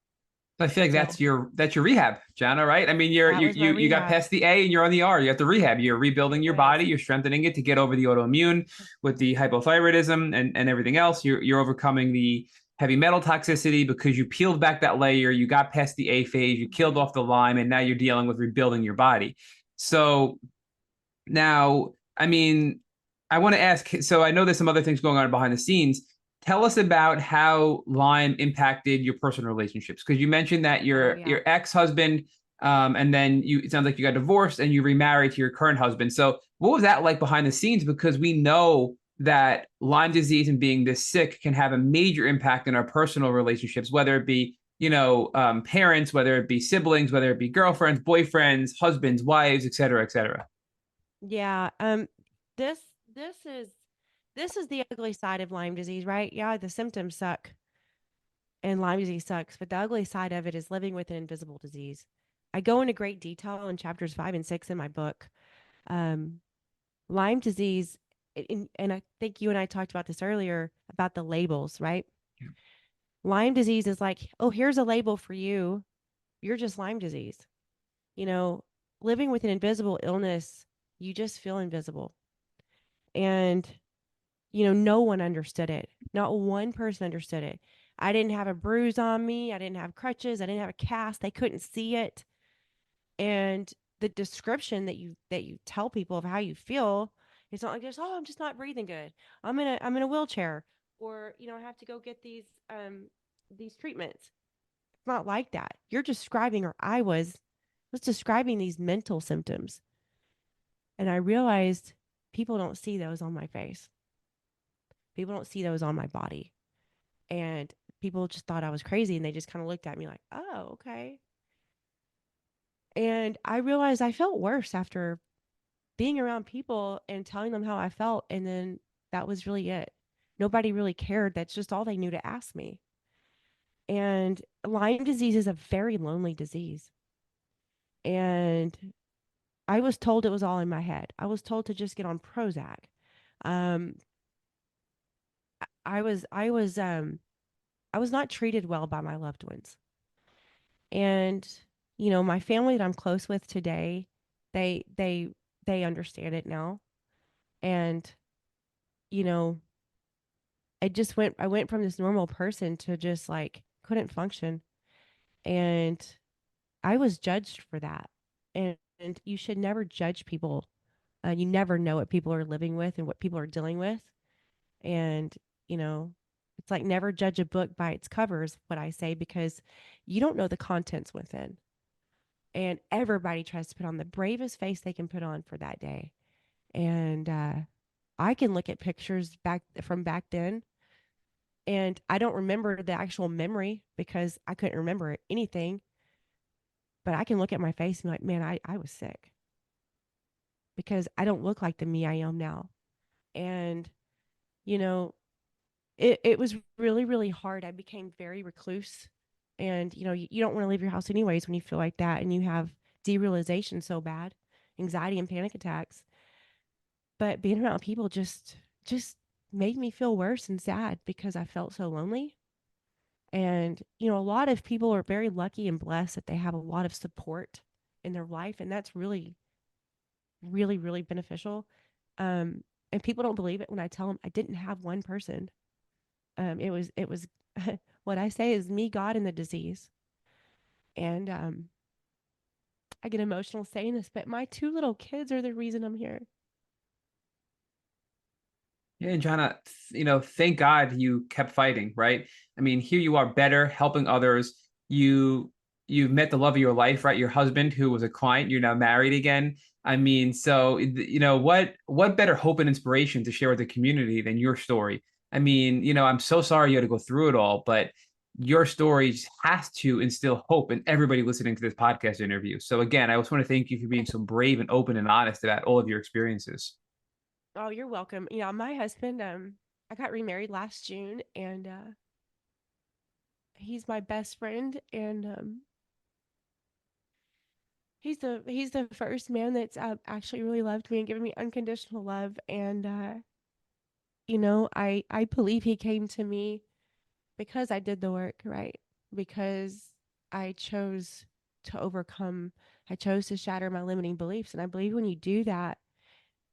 I feel like So that's your rehab, Jana, right? I mean, that was my you got rehab. past the A and you're on the R. You have the rehab. You're rebuilding It your was. body. You're strengthening it to get over the autoimmune with the hypothyroidism and everything else. You're overcoming the heavy metal toxicity because you peeled back that layer. You got past the A phase. You killed Mhm. off the Lyme, and now you're dealing with rebuilding your body. So now, I mean, I want to ask. So I know there's some other things going on behind the scenes. Tell us about how Lyme impacted your personal relationships, because you mentioned that Oh your yeah. ex-husband, and then it sounds like you got divorced and you remarried to your current husband. So what was that like behind the scenes? Because we know that Lyme disease and being this sick can have a major impact in our personal relationships, whether it be parents, whether it be siblings, whether it be girlfriends, boyfriends, husbands, wives, et cetera, et cetera. Yeah. This this is this is the ugly side of Lyme disease, right? Yeah, the symptoms suck and Lyme disease sucks, but the ugly side of it is living with an invisible disease. I go into great detail in chapters 5 and 6 in my book. Um, Lyme disease, and I think you and I talked about this earlier about the labels, right? Lyme disease is like, oh, here's a label for you. You're just Lyme disease. You know, living with an invisible illness, you just feel invisible. And no one understood it. Not one person understood it. I didn't have a bruise on me. I didn't have crutches. I didn't have a cast. They couldn't see it. And the description that you tell people of how you feel, it's not like just, oh, I'm just not breathing good. I'm in a wheelchair, or I have to go get these treatments. It's not like that. You're describing, or I was describing these mental symptoms, and I realized people don't see those on my face. People don't see those on my body. And people just thought I was crazy, and they just kind of looked at me like, "Oh, okay." And I realized I felt worse after being around people and telling them how I felt, and then that was really it. Nobody really cared. That's just all they knew to ask me. And Lyme disease is a very lonely disease. And I was told it was all in my head. I was told to just get on Prozac. Um, I was not treated well by my loved ones. And my family that I'm close with today, they they they understand it now. And you know, I went from this normal person to just like couldn't function. And I was judged for that. And you should never judge people You never know what people are living with and what people are dealing with. And, you know, it's like never judge a book by its cover is what I say, because you don't know the contents within. And everybody tries to put on the bravest face they can put on for that day. And I can look at pictures back then, and I don't remember the actual memory because I couldn't remember anything. But I can look at my face and be like, man, I was sick because I don't look like the me I am now. And, you know, it was really, really hard. I became very recluse. And, you don't want to leave your house anyways when you feel like that and you have derealization so bad, anxiety and panic attacks. But being around people just made me feel worse and sad because I felt so lonely. And, a lot of people are very lucky and blessed that they have a lot of support in their life. And that's really, really, really beneficial. Um, and people don't believe it when I tell them I didn't have one person. It was what I say is me, God, and the disease. And I get emotional saying this, but my two little kids are the reason I'm here. Yeah, and Jana, thank God you kept fighting, right? I mean, here you are better, helping others. You've met the love of your life, right? Your husband, who was a client, you're now married again. I mean, so what better hope and inspiration to share with the community than your story? I mean, I'm so sorry you had to go through it all, but your story has to instill hope in everybody listening to this podcast interview. So again, I just want to thank you for being so brave and open and honest about all of your experiences. Oh, you're welcome. My husband, I got remarried last June, and he's my best friend, and he's the first man that's actually really loved me and given me unconditional love. And I believe he came to me because I did the work, right? Because I chose to overcome, I chose to shatter my limiting beliefs. And I believe when you do that,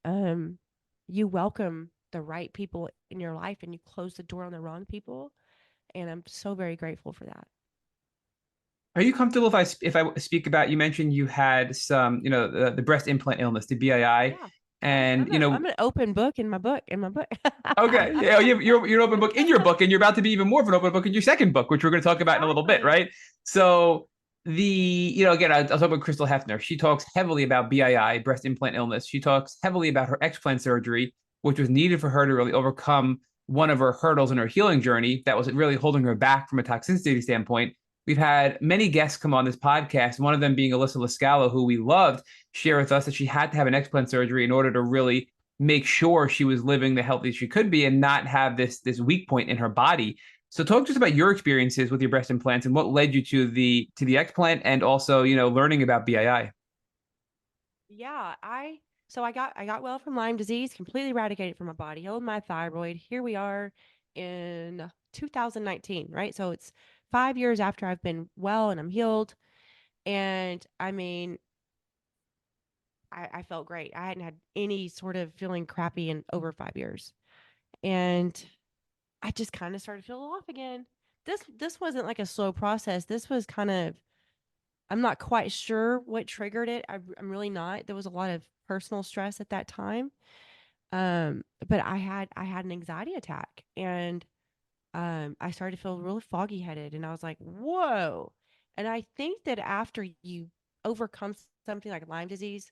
um, you welcome the right people in your life and you close the door on the wrong people. And I'm so very grateful for that. Are you comfortable if I speak about, you mentioned you had some, the breast implant illness, the BII, Yeah. Yeah. and I'm an open book in my book. okay, yeah, you're an open book in your book, and you're about to be even more of an open book in your second book, which we're going to talk about in a little bit, Exactly. right? So again, I'll talk about Crystal Hefner. She talks heavily about BII, breast implant illness. She talks heavily about her explant surgery, which was needed for her to really overcome one of her hurdles in her healing journey that was really holding her back from a toxicity standpoint. We've had many guests come on this podcast, one of them being Alyssa Lascalo, who we loved, share with us that she had to have an explant surgery in order to really make sure she was living the healthiest she could be and not have this weak point in her body. So talk to us about your experiences with your breast implants and what led you to the explant and also, learning about BII. Yeah, I got well from Lyme disease, completely eradicated from my body, healed my thyroid. Here we are in 2019, right? So it's 5 years after I've been well and I'm healed. And I mean, I felt great. I hadn't had any sort of feeling crappy in over 5 years. And I just kind of started feeling off again. This wasn't like a slow process. This was kind of, I'm not quite sure what triggered it. I'm really not. There was a lot of personal stress at that time. But I had an anxiety attack, and I started to feel really foggy headed, and I was like, whoa. And I think that after you overcome something like Lyme disease,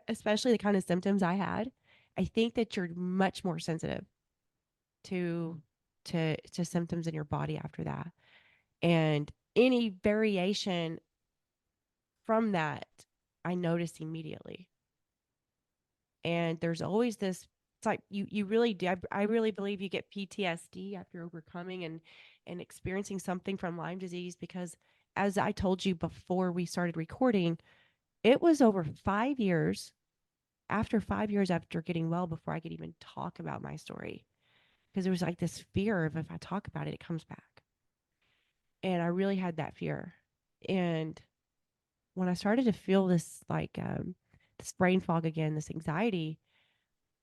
especially the kind of symptoms I had, I think that you're much more sensitive to to symptoms in your body after that. And any variation from that, I noticed immediately. And there's always this, it's like you really do. I really believe you get PTSD after overcoming and experiencing something from Lyme disease, because as I told you before we started recording, it was over 5 years, after 5 years after getting well, before I could even talk about my story, because there was like this fear of, if I talk about it, it comes back. And I really had that fear. And when I started to feel this, like this brain fog again, this anxiety,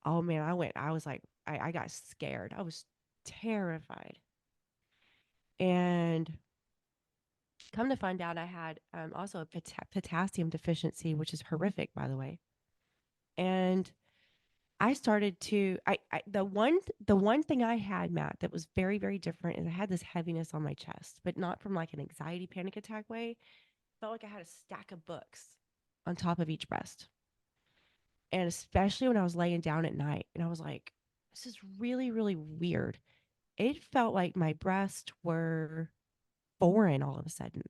oh man, I was like, I got scared. I was terrified. And come to find out, I had also a potassium deficiency, which is horrific, by the way. And I started to I the one thing I had, Matt, that was very, very different is I had this heaviness on my chest, but not from like an anxiety panic attack way. Felt like I had a stack of books on top of each breast. And especially when I was laying down at night and I was like, this is really, really weird. It felt like my breasts were foreign all of a sudden.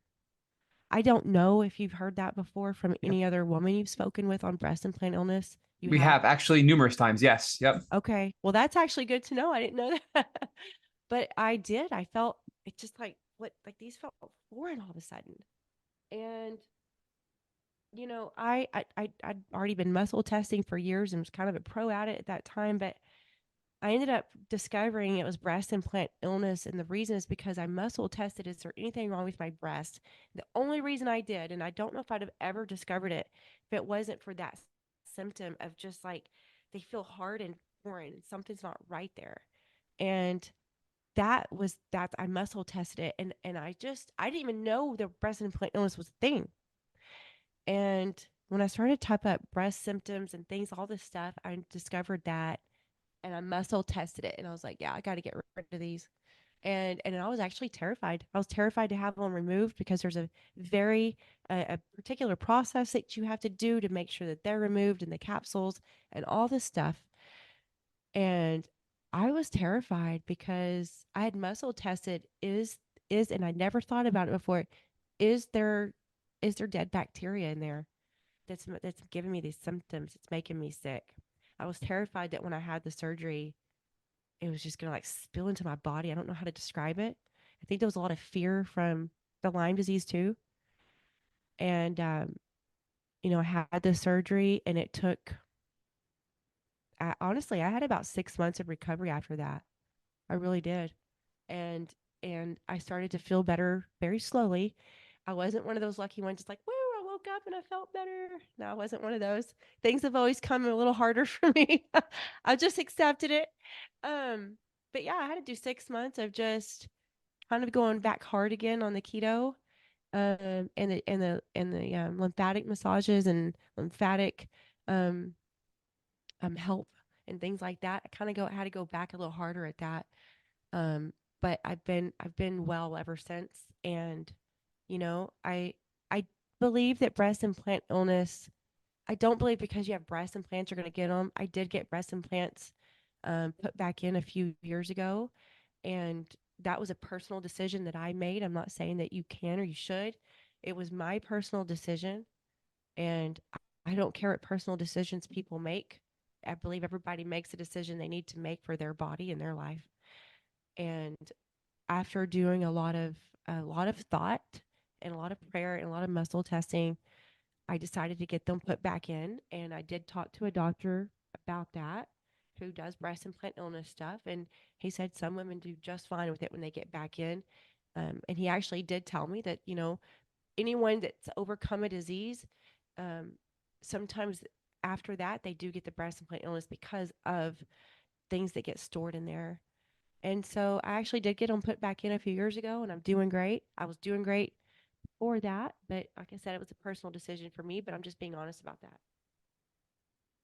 I don't know if you've heard that before from Yep. any other woman you've spoken with on breast implant illness. You We have? have actually numerous times. Yes. Yep. Okay. Well, that's actually good to know. I didn't know that. But I did. I felt it just like what like these felt foreign all of a sudden. And I'd already been muscle testing for years and was kind of a pro at it at that time, but I ended up discovering it was breast implant illness. And the reason is because I muscle tested, is there anything wrong with my breast? The only reason I did, and I don't know if I'd have ever discovered it if it wasn't for that symptom of just like they feel hard and foreign and something's not right there. And that I muscle tested it, and I didn't even know the breast implant illness was a thing. And when I started to type up breast symptoms and things, all this stuff, I discovered that, and I muscle tested it, and I was like, yeah, I got to get rid of these. And I was actually terrified. I was terrified to have them removed because there's a very a particular process that you have to do to make sure that they're removed in the capsules and all this stuff. And I was terrified because I had muscle tested is and I never thought about it before. Is there is there dead bacteria in there that's giving me these symptoms? It's making me sick. I was terrified that when I had the surgery, it was just gonna like spill into my body. I don't know how to describe it. I think there was a lot of fear from the Lyme disease too. And I had the surgery, and it took. Honestly, I had about 6 months of recovery after that. I really did. And I started to feel better very slowly. I wasn't one of those lucky ones just like, "Woo, I woke up and I felt better." No, I wasn't one of those. Things have always come a little harder for me. I just accepted it. Um, but yeah, I had to do 6 months of just kind of going back hard again on the keto, and the lymphatic massages and lymphatic um help and things like that. I kind of had to go back a little harder at that. Um, but I've been well ever since. And I believe that breast implant illness. I don't believe because you have breast implants you're going to get them. I did get breast implants put back in a few years ago, and that was a personal decision that I made. I'm not saying that you can or you should. It was my personal decision, and I don't care what personal decisions people make. I believe everybody makes a decision they need to make for their body and their life. And after doing a lot of thought and a lot of prayer and a lot of muscle testing, I decided to get them put back in. And I did talk to a doctor about that who does breast implant illness stuff. And he said some women do just fine with it when they get back in. And he actually did tell me that, anyone that's overcome a disease, um, sometimes after that, they do get the breast implant illness because of things that get stored in there. And so I actually did get them put back in a few years ago, and I'm doing great. I was doing great for that. But like I said, it was a personal decision for me, but I'm just being honest about that.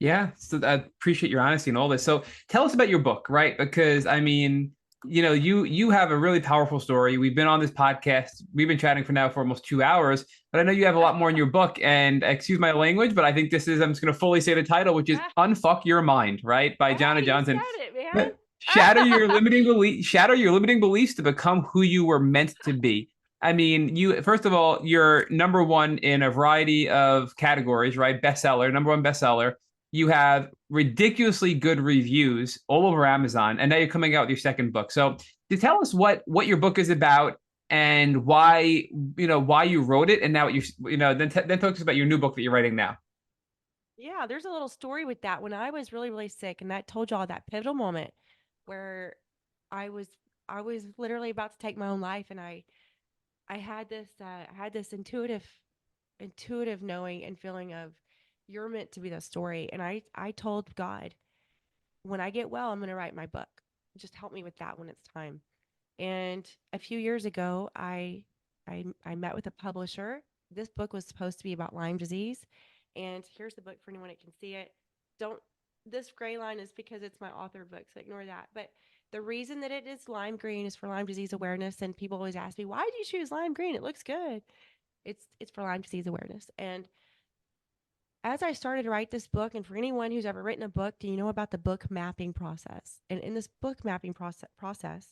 Yeah, so I appreciate your honesty and all this. So tell us about your book, right? Because I mean, you have a really powerful story. We've been on this podcast. We've been chatting for now for almost 2 hours, but I know you have a lot more in your book. And excuse my language, but I think this is I'm just going to fully say the title, which is "Unfuck Your Mind," right, by Janna Hey, you Johnson. said it, man. But shatter your limiting beliefs to become who you were meant to be. I mean, you first of all, you're number one in a variety of categories, right? Bestseller, number one bestseller. You have ridiculously good reviews all over Amazon, and now you're coming out with your second book. So, to tell us what your book is about and why you wrote it, and now what then talk to us about your new book that you're writing now. Yeah, there's a little story with that. When I was really, really sick, and that told y'all that pivotal moment where I was I was literally about to take my own life, and I had this intuitive knowing and feeling of you're meant to be the story. And I told God, when I get well, I'm going to write my book. Just help me with that when it's time. And a few years ago, I met with a publisher. This book was supposed to be about Lyme disease. And here's the book for anyone that can see it. don't, this gray line is because it's my author book, so ignore that. But the reason that it is lime green is for Lyme disease awareness. And people always ask me, why did you choose lime green? It looks good. It's for Lyme disease awareness. And as I started to write this book, and for anyone who's ever written a book, do you know about the book mapping process? And in this book mapping process,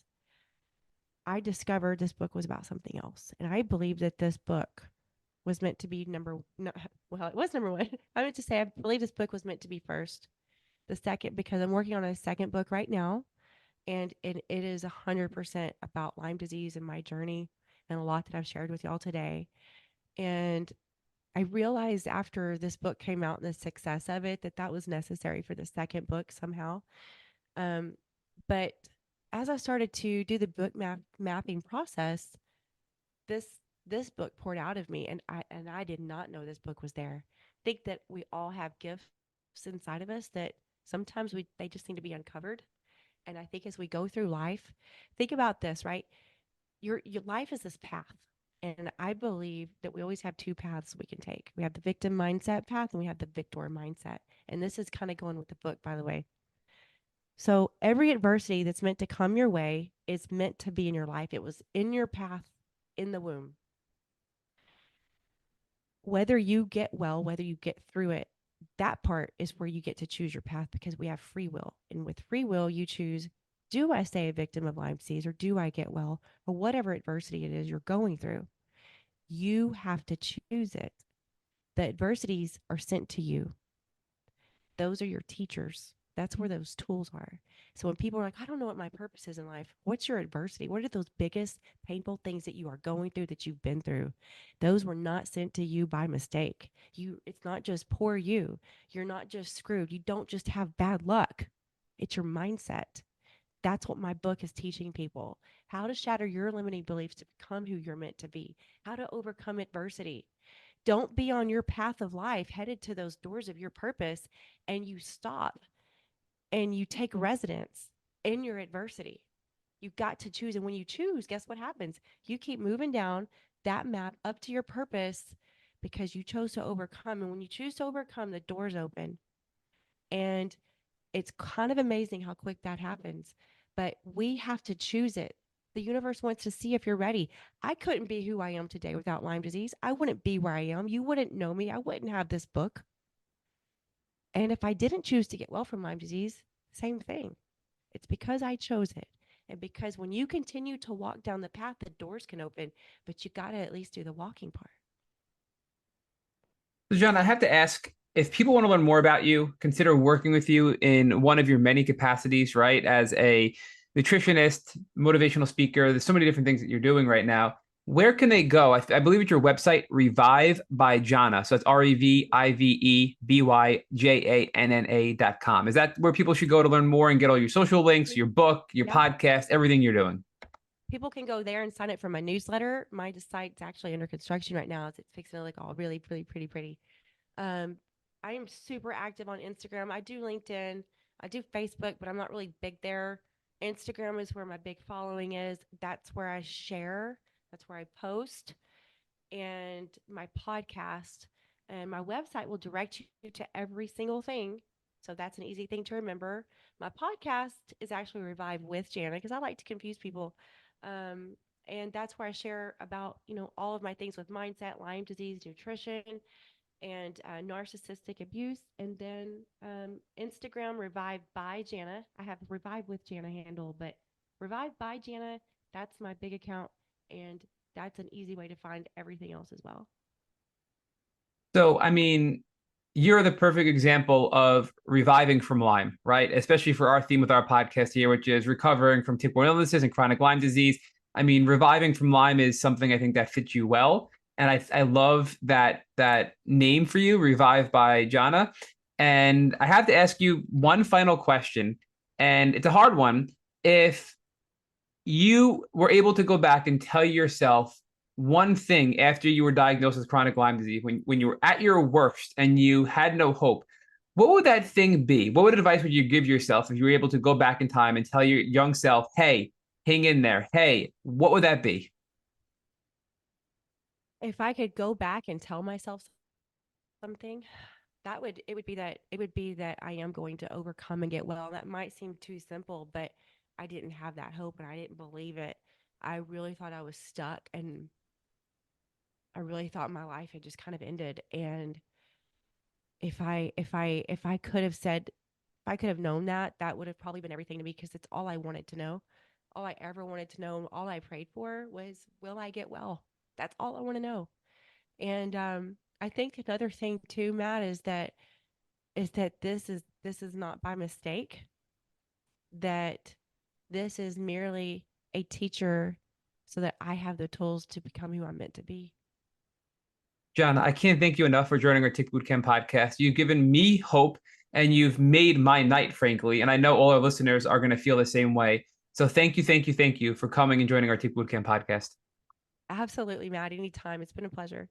I discovered this book was about something else. And I believe that this book was meant to be well, it was number one. I meant to say, I believe this book was meant to be first. The second, because I'm working on a second book right now, and it is 100% about Lyme disease and my journey and a lot that I've shared with y'all today. And I realized after this book came out and the success of it that that was necessary for the second book somehow. But as I started to do the book mapping process, this this book poured out of me, and I did not know this book was there. I think that we all have gifts inside of us that sometimes they just need to be uncovered. And I think as we go through life, think about this, right? Your life is this path. And I believe that we always have two paths we can take. We have the victim mindset path and we have the victor mindset. And this is kind of going with the book, by the way. So every adversity that's meant to come your way is meant to be in your life. It was in your path in the womb. Whether you get well, whether you get through it, that part is where you get to choose your path because we have free will. And with free will, you choose, do I stay a victim of Lyme disease or do I get well, or whatever adversity it is you're going through? You have to choose it. The adversities are sent to you. Those are your teachers. That's where those tools are. So when people are like, I don't know what my purpose is in life, what's your adversity? What are those biggest painful things that you are going through that you've been through? Those were not sent to you by mistake. It's not just poor you. You're not just screwed. You don't just have bad luck. It's your mindset. That's what my book is teaching people. How to shatter your limiting beliefs to become who you're meant to be. How to overcome adversity. Don't be on your path of life headed to those doors of your purpose and you stop and you take residence in your adversity. You've got to choose. And when you choose, guess what happens? You keep moving down that map up to your purpose because you chose to overcome. And when you choose to overcome, the doors open. And it's kind of amazing how quick that happens. But we have to choose it. The universe wants to see if you're ready. I couldn't be who I am today without Lyme disease. I wouldn't be where I am. You wouldn't know me. I wouldn't have this book. And if I didn't choose to get well from Lyme disease, same thing. It's because I chose it. And because when you continue to walk down the path, the doors can open, but you got to at least do the walking part. So, John, I have to ask if people want to learn more about you, consider working with you in one of your many capacities, right? As a nutritionist, motivational speaker, there's so many different things that you're doing right now. Where can they go? I believe it's your website, Revive by Janna. So it's ReviveByJanna.com. Is that where people should go to learn more and get all your social links, your book, your Yep. podcast, everything you're doing? People can go there and sign up for my newsletter. My site's actually under construction right now. It's fixing to look all really, really pretty. Um, I am super active on Instagram. I do LinkedIn. I do Facebook, but I'm not really big there. Instagram is where my big following is. That's where I share. That's where I post. And my podcast and my website will direct you to every single thing. So that's an easy thing to remember. My podcast is actually Revive with Janna because I like to confuse people. And that's where I share about, all of my things with mindset, Lyme disease, nutrition, and narcissistic abuse. And then Instagram, Revive by Janna. I have Revive with Janna handle, but Revive by Janna, that's my big account. And that's an easy way to find everything else as well. So, I mean, you're the perfect example of reviving from Lyme, right? Especially for our theme with our podcast here, which is recovering from tick-borne illnesses and chronic Lyme disease. I mean, reviving from Lyme is something I think that fits you well. And I love that name for you, Revive by Janna. And I have to ask you one final question, and it's a hard one. If you were able to go back and tell yourself one thing after you were diagnosed with chronic Lyme disease, when you were at your worst and you had no hope, what would that thing be? What advice would you give yourself if you were able to go back in time and tell your young self, hey, hang in there? Hey, what would that be? If I could go back and tell myself something, it would be that I am going to overcome and get well. That might seem too simple, but I didn't have that hope and I didn't believe it. I really thought I was stuck, and I really thought my life had just kind of ended. And if I could have said, if I could have known that, that would have probably been everything to me, because it's all I wanted to know. All I ever wanted to know, all I prayed for was, will I get well? That's all I want to know. And I think another thing too, Matt, is that this is not by mistake, that this is merely a teacher so that I have the tools to become who I'm meant to be. John, I can't thank you enough for joining our Tick Bootcamp podcast. You've given me hope and you've made my night, frankly. And I know all our listeners are going to feel the same way. So thank you for coming and joining our Tick Bootcamp podcast. Absolutely, Matt. Anytime. It's been a pleasure.